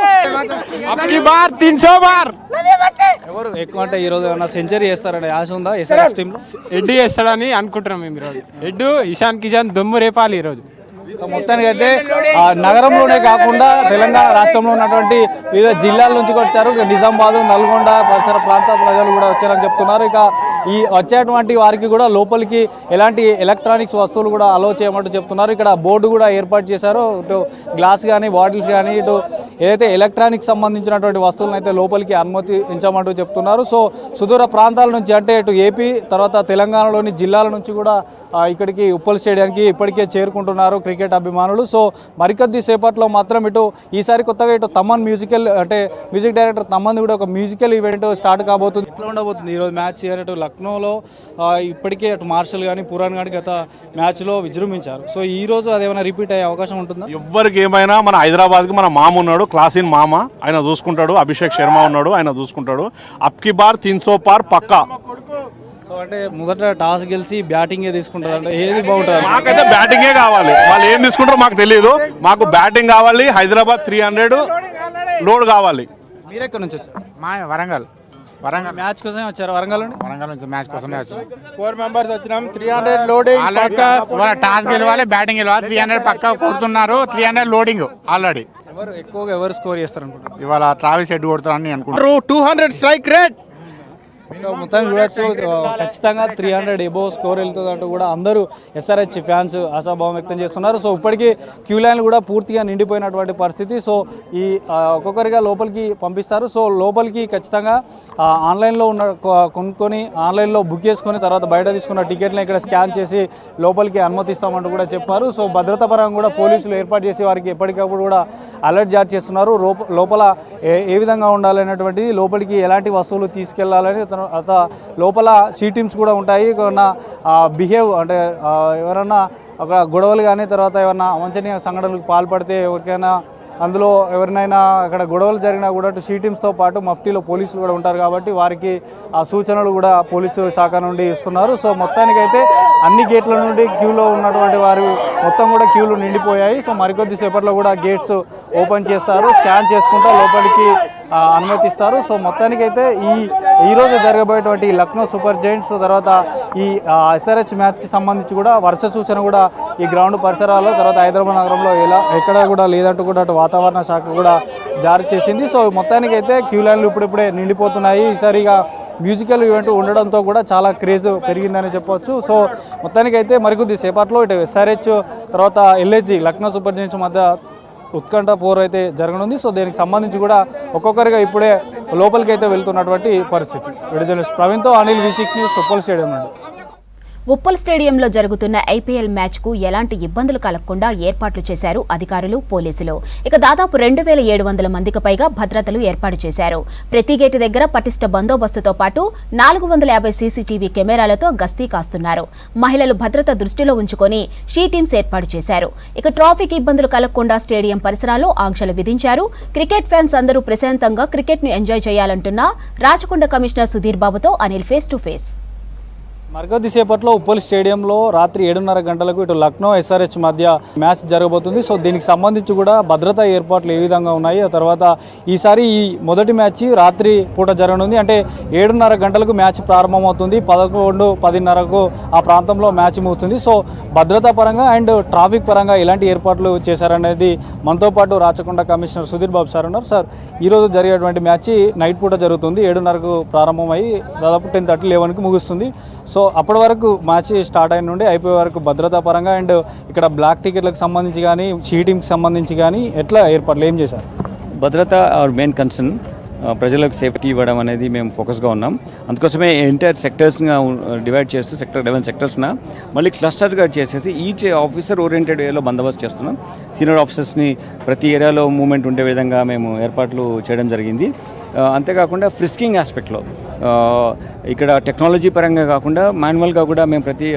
Speaker 11: ఎవరు ఎక్కువ అంటే ఈరోజు ఏమన్నా సెంచరీ చేస్తారనే ఆశ ఉందా ఎస్ఆర్హెచ్ టీంలో?
Speaker 15: ఎడ్డు చేస్తాడని అనుకుంటున్నాం మేము ఈరోజు. ఎడ్డు ఇషాన్ కిషాన్ దుమ్ము రేపాలి ఈరోజు.
Speaker 11: సో మొత్తానికి అయితే నగరంలోనే కాకుండా తెలంగాణ రాష్ట్రంలో ఉన్నటువంటి వివిధ జిల్లాల నుంచి వచ్చారు. నిజామాబాద్, నల్గొండ పరిసర ప్రాంత ప్రజలు కూడా వచ్చారని చెప్తున్నారు. ఇక ఈ వచ్చేటువంటి వారికి కూడా లోపలికి ఎలాంటి ఎలక్ట్రానిక్స్ వస్తువులు కూడా అలో చేయమంటూ చెప్తున్నారు. ఇక్కడ బోర్డు కూడా ఏర్పాటు చేశారు. ఇటు గ్లాస్ కానీ బాటిల్స్ కానీ ఇటు ఏదైతే ఎలక్ట్రానిక్స్ సంబంధించినటువంటి వస్తువులను అయితే లోపలికి అనుమతించమంటూ చెప్తున్నారు. సో సుదూర ప్రాంతాల నుంచి అంటే ఇటు ఏపీ తర్వాత తెలంగాణలోని జిల్లాల నుంచి కూడా ఇక్కడికి ఉప్పల్ స్టేడియానికి ఇప్పటికే చేరుకుంటున్నారు క్రికెట్ అభిమానులు. సో మరికొద్ది సేపట్లో మాత్రం ఇటు ఈసారి కొత్తగా ఇటు తమన్ మ్యూజిక్ డైరెక్టర్ తమన్ కూడా ఒక మ్యూజికల్ ఈవెంట్ స్టార్ట్ కాబోతుంది. ఎట్లా ఉండబోతుంది ఈరోజు మ్యాచ్? ఇటు లక్నోలో ఇప్పటికే అటు మార్షల్ కానీ పురాణ్ కానీ గత మ్యాచ్లో విజృంభించారు. సో ఈ రోజు అదేమైనా రిపీట్ అయ్యే అవకాశం ఉంటుందా?
Speaker 16: ఎవరికి ఏమైనా మన హైదరాబాద్కి మన మామ ఉన్నాడు, క్లాసిన్ మామ, ఆయన చూసుకుంటాడు. అభిషేక్ శర్మ ఉన్నాడు, ఆయన చూసుకుంటాడు. అప్కి బార్ 300 పార్ పక్కా.
Speaker 11: సో అంటే మొదట టాస్ గెలిచి బ్యాటింగే తీసుకుంటారు అంటే ఏది బాగుంటుంది?
Speaker 16: మాకైతే బ్యాటింగే కావాలి. వాళ్ళు ఏం తీసుకుంటారో మాకు తెలియదు. మాకు బ్యాటింగ్ కావాలి. హైదరాబాద్ 300 లోడ్ కావాలి.
Speaker 11: మీరు ఎక్కడి నుంచి వచ్చారు?
Speaker 14: మా వరంగల్
Speaker 11: మ్యాచ్ కోసం వచ్చారు? వరంగల్
Speaker 14: నుంచి మ్యాచ్ కోసమే వచ్చాం.
Speaker 13: 4 మెంబర్స్ వచ్చినాం. 300 లోడింగ్.
Speaker 14: టాస్ గెలవాలి, బ్యాటింగ్ గెలవాలి. 300 పక్కా కొడుతున్నారు. 300 లోడింగ్ ఆల్రెడీ.
Speaker 11: ఎవరు స్కోర్ చేస్తారు అనుకుంటారు?
Speaker 14: ఇవాళ ట్రావిస్ హెడ్ కొడతారని అనుకుంటారు.
Speaker 13: 200 స్ట్రైక్ రేట్.
Speaker 11: సో మొత్తం చూడొచ్చు ఖచ్చితంగా 300 ఎబో స్కోర్ వెళ్తుంది అంటూ కూడా అందరూ ఎస్ఆర్హెచ్ ఫ్యాన్స్ ఆశాభావం వ్యక్తం చేస్తున్నారు. సో ఇప్పటికీ క్యూ లైన్లు కూడా పూర్తిగా నిండిపోయినటువంటి పరిస్థితి. సో ఈ ఒక్కొక్కరిగా లోపలికి పంపిస్తారు. సో లోపలికి ఖచ్చితంగా ఆన్లైన్లో ఉన్న కొనుక్కొని ఆన్లైన్లో బుక్ చేసుకొని తర్వాత బయట తీసుకున్న టికెట్లను ఇక్కడ స్కాన్ చేసి లోపలికి అనుమతిస్తామంటూ కూడా చెప్పారు. సో భద్రతా పరంగా కూడా పోలీసులు ఏర్పాటు చేసి వారికి ఎప్పటికప్పుడు కూడా అలర్ట్ జారీ చేస్తున్నారు. లోపల ఏ విధంగా ఉండాలనేటువంటిది, లోపలికి ఎలాంటి వస్తువులు తీసుకెళ్లాలని లోపల సీ టీమ్స్ కూడా ఉంటాయి. ఏమన్నా బిహేవ్ అంటే ఎవరన్నా ఒక గొడవలు కానీ తర్వాత ఏమన్నా అవాంఛనీయ సంఘటనలకు పాల్పడితే ఎవరికైనా అందులో ఎవరినైనా అక్కడ గొడవలు జరిగినా కూడా సీ టీమ్స్తో పాటు మఫ్టీలో పోలీసులు కూడా ఉంటారు కాబట్టి వారికి ఆ సూచనలు కూడా పోలీసు శాఖ నుండి ఇస్తున్నారు. సో మొత్తానికైతే అన్ని గేట్ల నుండి క్యూలో ఉన్నటువంటి వారు మొత్తం కూడా క్యూలు నిండిపోయాయి. సో మరికొద్ది సేపట్లో కూడా గేట్స్ ఓపెన్ చేస్తారు, స్కాన్ చేసుకుంటూ లోపలికి అనుమతిస్తారు. సో మొత్తానికైతే ఈరోజు జరగబోయేటువంటి లక్నో సూపర్ జైంట్స్ తర్వాత ఈ ఎస్ఆర్హెచ్ మ్యాచ్కి సంబంధించి కూడా వర్ష సూచన కూడా ఈ గ్రౌండ్ పరిసరాల్లో తర్వాత హైదరాబాద్ నగరంలో ఎక్కడ కూడా లేదంటూ కూడా అటు వాతావరణ శాఖ కూడా జారీ చేసింది. సో మొత్తానికైతే క్యూ లైన్లు ఇప్పుడిప్పుడే నిండిపోతున్నాయి. ఈసారిగా మ్యూజికల్ ఈవెంట్ ఉండడంతో కూడా చాలా క్రేజ్ పెరిగిందని చెప్పవచ్చు. సో మొత్తానికైతే మరికొద్ది సేపట్లో ఇటు ఎస్ఆర్హెచ్ తర్వాత ఎల్హెచ్జి లక్నో సూపర్ జైంట్స్ మధ్య ఉత్కంఠ పోర్ అయితే జరగనుంది. సో దీనికి సంబంధించి కూడా ఒక్కొక్కరిగా ఇప్పుడే లోపలికి అయితే వెళ్తున్నటువంటి పరిస్థితి. వీడియో జర్నలిస్ట్ ప్రవీణ్తో Anil, V6 news, Uppal stadium నుండి.
Speaker 1: ఉప్పల్ స్టేడియంలో జరుగుతున్న ఐపీఎల్ మ్యాచ్కు ఎలాంటి ఇబ్బందులు కలగకుండా ఏర్పాట్లు చేశారు అధికారులు, పోలీసులు. ఇక దాదాపు 2700 మందికి పైగా భద్రతలు ఏర్పాటు చేశారు. ప్రతి గేటు దగ్గర పటిష్ట బందోబస్తుతో పాటు 450 సీసీటీవీ కెమెరాలతో గస్తీ కాస్తున్నారు. మహిళలు భద్రత దృష్టిలో ఉంచుకొని షీ టీమ్స్ ఏర్పాటు చేశారు. ఇక ట్రాఫిక్ ఇబ్బందులు కలగకుండా స్టేడియం పరిసరాల్లో ఆంక్షలు విధించారు. క్రికెట్ ఫ్యాన్స్ అందరూ ప్రశాంతంగా క్రికెట్ ను ఎంజాయ్ చేయాలంటున్న రాచకొండ కమిషనర్ సుధీర్ బాబుతో అనిల్ ఫేస్ టు ఫేస్.
Speaker 11: మరికొద్ది సేపట్లో ఉప్పల్ స్టేడియంలో రాత్రి 7:30 గంటలకు ఇటు లక్నో ఎస్ఆర్హెచ్ మధ్య మ్యాచ్ జరగబోతుంది. సో దీనికి సంబంధించి కూడా భద్రతా ఏర్పాట్లు ఏ విధంగా ఉన్నాయి, ఆ తర్వాత ఈసారి ఈ మొదటి మ్యాచ్ రాత్రి పూట జరగనుంది. అంటే 7:30 గంటలకు మ్యాచ్ ప్రారంభమవుతుంది, 11-10:30కు ఆ ప్రాంతంలో మ్యాచ్ ముగుతుంది. సో భద్రతా పరంగా అండ్ ట్రాఫిక్ పరంగా ఎలాంటి ఏర్పాట్లు చేశారనేది మనతో పాటు రాచకొండ కమిషనర్ సుధీర్ బాబు సార్ ఉన్నారు. సార్, ఈరోజు జరిగేటువంటి మ్యాచ్ నైట్ పూట జరుగుతుంది. 7:30కు ప్రారంభమై దాదాపు 10:30, 11కి ముగుస్తుంది. సో సో అప్పటి వరకు మ్యాచ్ స్టార్ట్ అయిన నుండి అయిపోయే వరకు భద్రతా పరంగా అండ్ ఇక్కడ బ్లాక్ టికెట్లకు సంబంధించి కానీ షీటింగ్కి సంబంధించి కానీ ఎట్లా ఏర్పాట్లు ఏం చేశారు?
Speaker 17: భద్రత అవర్ మెయిన్ కన్సర్న్. ప్రజలకు సేఫ్టీ ఇవ్వడం అనేది మేము ఫోకస్గా ఉన్నాం. అందుకోసమే ఎంటైర్ సెక్టర్స్గా డివైడ్ చేస్తూ సెక్టర్ 11 సెక్టర్స్న మళ్ళీ క్లస్టర్స్గా చేసేసి ఈచ్ ఆఫీసర్ ఓరియంటెడ్ వేలో బందోబస్తు చేస్తున్నాం. సీనియర్ ఆఫీసర్స్ని ప్రతి ఏరియాలో మూవ్మెంట్ ఉండే విధంగా మేము ఏర్పాట్లు చేయడం జరిగింది. అంతేకాకుండా ఫ్రిస్కింగ్ ఆస్పెక్ట్లో ఇక్కడ టెక్నాలజీ పరంగా కాకుండా మాన్యువల్గా కూడా మేము ప్రతి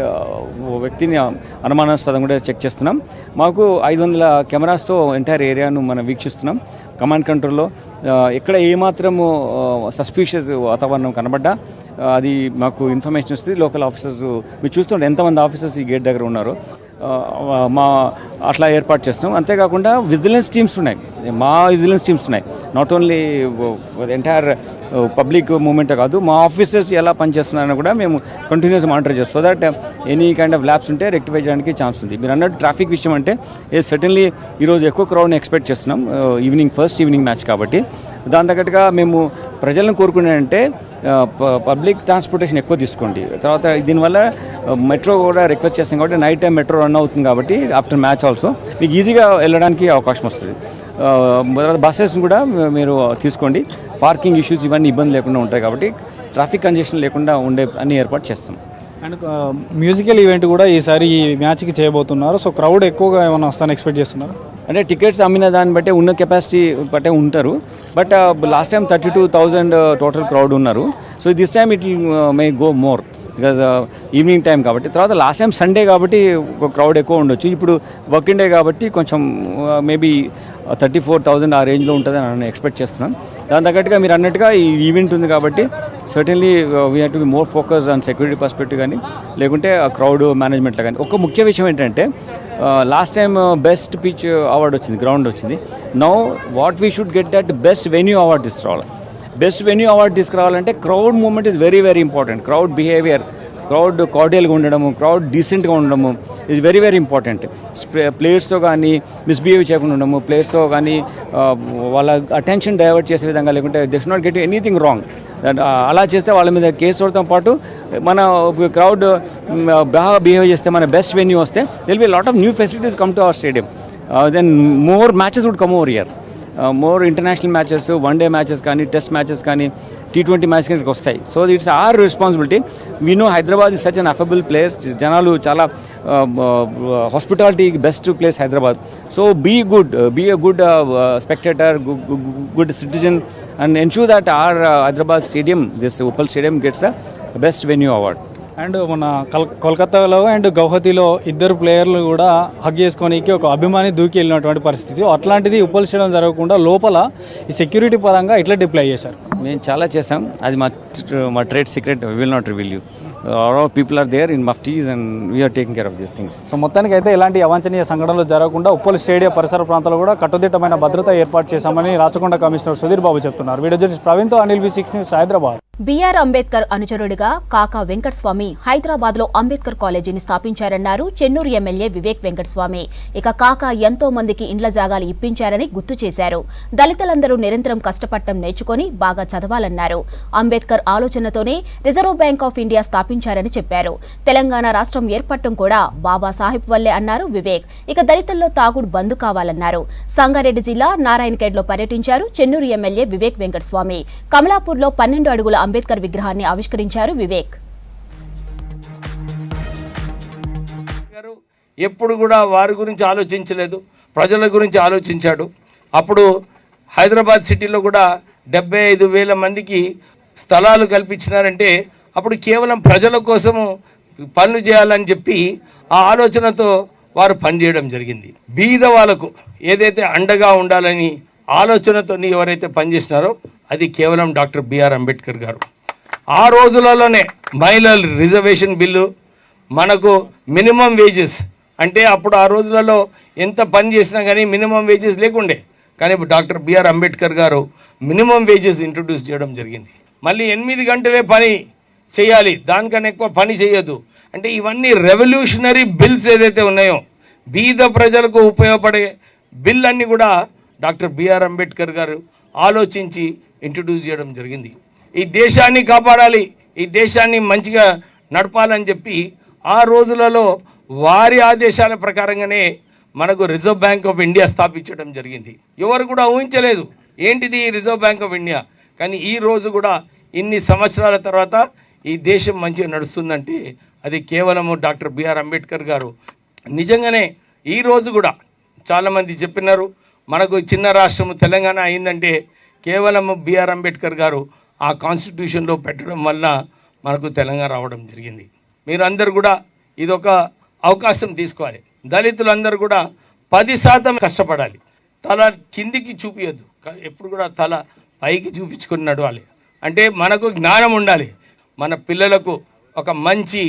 Speaker 17: వ్యక్తిని అనుమానాస్పదం కూడా చెక్ చేస్తున్నాం. మాకు 500 కెమెరాస్తో ఎంటైర్ ఏరియాను మనం వీక్షిస్తున్నాం. కమాండ్ కంట్రోల్లో ఎక్కడ ఏమాత్రము సస్పీషియస్ వాతావరణం కనబడ్డా అది మాకు ఇన్ఫర్మేషన్ వస్తుంది. లోకల్ ఆఫీసర్స్ మీరు చూస్తుంటే ఎంతమంది ఆఫీసర్స్ ఈ గేట్ దగ్గర ఉన్నారో మా అట్లా ఏర్పాటు చేస్తున్నాం. అంతేకాకుండా విజిలెన్స్ టీమ్స్ ఉన్నాయి, మా విజిలెన్స్ టీమ్స్ ఉన్నాయి. Not only entire public movement కాదు, మా ఆఫీసర్స్ ఎలా పనిచేస్తున్నారని కూడా మేము కంటిన్యూస్ మానిటర్ చేస్తాం. So that any kind of labs ఉంటే రెక్టిఫై చేయడానికి ఛాన్స్ ఉంది. మీరు అన్నట్టు ట్రాఫిక్ విషయం అంటే సర్టన్లీ ఈరోజు ఎక్కువ క్రౌడ్ని ఎక్స్పెక్ట్ చేస్తున్నాం. ఫస్ట్ ఈవినింగ్ మ్యాచ్ కాబట్టి దాని తగ్గట్టుగా మేము ప్రజలను కోరుకునేదంటే పబ్లిక్ ట్రాన్స్పోర్టేషన్ ఎక్కువ తీసుకోండి. తర్వాత దీనివల్ల మెట్రో కూడా రిక్వెస్ట్ చేస్తాం కాబట్టి నైట్ టైం మెట్రో రన్ అవుతుంది కాబట్టి ఆఫ్టర్ మ్యాచ్ ఆల్సో మీకు ఈజీగా వెళ్ళడానికి అవకాశం వస్తుంది. బస్సెస్ కూడా మీరు తీసుకోండి. పార్కింగ్ ఇష్యూస్ ఇవన్నీ ఇబ్బంది లేకుండా ఉంటాయి కాబట్టి ట్రాఫిక్ కంజెషన్ లేకుండా ఉండే అన్ని ఏర్పాటు చేస్తాం.
Speaker 11: అండ్ మ్యూజికల్ ఈవెంట్ కూడా ఈసారి ఈ మ్యాచ్కి చేయబోతున్నారు. సో క్రౌడ్ ఎక్కువగా ఏమైనా వస్తాను ఎక్స్పెక్ట్ చేస్తున్నారు?
Speaker 17: అంటే టికెట్స్ అమ్మిన దాన్ని బట్టే ఉన్న కెపాసిటీ బట్టే ఉంటారు. But last time 32,000 total crowd ఉన్నారు. So this time it may go more because evening time కాబట్టి. తర్వాత లాస్ట్ టైం సండే కాబట్టి ఒక క్రౌడ్ ఎక్కువ ఉండొచ్చు. ఇప్పుడు వర్కింగ్ డే కాబట్టి కొంచెం మేబీ 34,000 ఆ రేంజ్లో ఉంటుందని నేను ఎక్స్పెక్ట్ చేస్తున్నాను. దాని తగ్గట్టుగా మీరు అన్నట్టుగా ఈ ఈవెంట్ ఉంది కాబట్టి certainly we have to be more focus on security perspective కానీ లేకుంటే ఆ క్రౌడ్ మేనేజ్మెంట్లో కానీ. ఒక ముఖ్య విషయం ఏంటంటే last time best pitch award వచ్చింది, గ్రౌండ్ వచ్చింది. Now what we should get that best venue award తీసుకురావాలి. బెస్ట్ వెన్యూ అవార్డు తీసుకురావాలంటే crowd movement is very very important. Crowd behaviour, crowd కార్డియల్గా ఉండడము, క్రౌడ్ డీసెంట్గా ఉండడము ఈజ్ వెరీ వెరీ ఇంపార్టెంట్. ప్లేయర్స్తో కానీ మిస్బిహేవ్ చేయకుండా ఉండడము, ప్లేయర్స్తో కానీ వాళ్ళ అటెన్షన్ డైవర్ట్ చేసే విధంగా లేకుంటే they should not get anything wrong. అలా చేస్తే వాళ్ళ మీద కేసు అవడంతో పాటు మన క్రౌడ్ బాగా బిహేవ్ చేస్తే మన బెస్ట్ వెన్యూ వస్తే will be lot of new facilities come to our stadium. Then more matches would come over here. More international matches, one day matches కానీ టెస్ట్ మ్యాచెస్ కానీ T20 మ్యాచ్ కిందకి వస్తాయి. So it's our responsibility. We know Hyderabad is such an affable place. జనాలు చాలా hospitality best place Hyderabad. So be a good spectator, good citizen and ensure that our Hyderabad stadium, this Uppal stadium gets a best venue award.
Speaker 11: And మన కోల్కతాలో and గౌహతిలో ఇద్దరు ప్లేయర్లు కూడా hug చేసుకోనికి ఒక అభిమాని దూకి వెళ్ళినటువంటి పరిస్థితి. అట్లాంటిది ఉప్పల్ స్టేడియం జరగకుండా లోపల ఈ సెక్యూరిటీ పరంగా ఇట్లా డిప్లై చేశారు.
Speaker 17: మేము చాలా చేసాం. అది మా trade secret, we will not reveal you. All people are there in muftis and we're taking care of these things.
Speaker 11: So మొత్తానికి అయితే ఎలాంటి అవాంఛనీయ సంఘటనలు జరగకుండా ఉప్పల్ స్టేడియం పరిసర ప్రాంతాల్లో కూడా కట్టుదిట్టమైన భద్రత ఏర్పాటు చేశామని రాచకొండ కమిషనర్ సుధీర్ బాబు చెప్తున్నారు. వీడియో జర్నలిస్ట్ ప్రవీణ్తో అనిల్, V6 న్యూస్, హైదరాబాద్.
Speaker 1: బిఆర్ అంబేద్కర్ అనుచరుడిగా కాకా వెంకటస్వామి హైదరాబాద్ లో అంబేద్కర్ కాలేజీని స్థాపించారన్నారు చెన్నూరు ఎమ్మెల్యే వివేక్ వెంకటస్వామి. ఇక కాకా ఎంతో మందికి ఇండ్ల జాగాలు ఇప్పించారని గుర్తు చేశారు. దళితులందరూ నిరంతరం కష్టపడటం నేర్చుకుని బాగా చదవాలన్నారు. అంబేద్కర్ ఆలోచనతోనే రిజర్వ్ బ్యాంక్ ఆఫ్ ఇండియా స్థాపించారని చెప్పారు. తెలంగాణ రాష్ట్రం ఏర్పడటం కూడా బాబాసాహెబ్ వల్లే అన్నారు వివేక్. ఇక దళితుల్లో తాగుడు బంద్ కావాలన్నారు. సంగారెడ్డి జిల్లా నారాయణఖేడ్లో పర్యటించారు చెన్నూరు ఎమ్మెల్యే వివేక్ వెంకటస్వామి. కమలాపూర్లో 12 అడుగుల అంబేద్కర్ విగ్రహాన్ని ఆవిష్కరించారు వివేక్.
Speaker 18: ఎప్పుడు కూడా వారి గురించి ఆలోచించలేదు, ప్రజల గురించి ఆలోచించాడు. అప్పుడు హైదరాబాద్ సిటీలో కూడా 75,000 మందికి స్థలాలు కల్పించినారంటే అప్పుడు కేవలం ప్రజల కోసము పనులు చేయాలని చెప్పి ఆ ఆలోచనతో వారు పనిచేయడం జరిగింది. బీద వాళ్ళకు ఏదైతే అండగా ఉండాలని ఆలోచనతో ఎవరైతే పనిచేసినారో అది కేవలం డాక్టర్ బిఆర్ అంబేద్కర్ గారు. ఆ రోజులలోనే మహిళల రిజర్వేషన్ బిల్లు, మనకు మినిమం వేజెస్ అంటే అప్పుడు ఆ రోజులలో ఎంత పని చేసినా కానీ మినిమం వేజెస్ లేకుండే. కానీ డాక్టర్ బిఆర్ అంబేద్కర్ గారు మినిమం వేజెస్ ఇంట్రొడ్యూస్ చేయడం జరిగింది. మళ్ళీ 8 గంటలే పని చేయాలి, దానికన్నా ఎక్కువ పని చేయొద్దు. అంటే ఇవన్నీ రెవల్యూషనరీ బిల్స్ ఏదైతే ఉన్నాయో బీద ప్రజలకు ఉపయోగపడే బిల్ అన్నీ కూడా డాక్టర్ బిఆర్ అంబేద్కర్ గారు ఆలోచించి ఇంట్రొడ్యూస్ చేయడం జరిగింది. ఈ దేశాన్ని కాపాడాలి, ఈ దేశాన్ని మంచిగా నడపాలని చెప్పి ఆ రోజులలో వారి ఆదేశాల ప్రకారంగానే మనకు రిజర్వ్ బ్యాంక్ ఆఫ్ ఇండియా స్థాపించడం జరిగింది. ఎవరు కూడా ఊహించలేదు ఏంటిది రిజర్వ్ బ్యాంక్ ఆఫ్ ఇండియా. కానీ ఈ రోజు కూడా ఇన్ని సంవత్సరాల తర్వాత ఈ దేశం మంచిగా నడుస్తుందంటే అది కేవలము డాక్టర్ బిఆర్ అంబేద్కర్ గారు. నిజంగానే ఈ రోజు కూడా చాలామంది చెప్పినారు మనకు చిన్న రాష్ట్రము తెలంగాణ అయిందంటే కేవలము బిఆర్ అంబేద్కర్ గారు ఆ కాన్స్టిట్యూషన్లో పెట్టడం వల్ల మనకు తెలంగాణ రావడం జరిగింది. మీరందరూ కూడా ఇదొక అవకాశం తీసుకోవాలి. దళితులందరూ కూడా 10% కష్టపడాలి. తల కిందికి చూపించద్దు, ఎప్పుడు కూడా తల పైకి చూపించుకుని నడవాలి. అంటే మనకు జ్ఞానం ఉండాలి. మన పిల్లలకు ఒక మంచి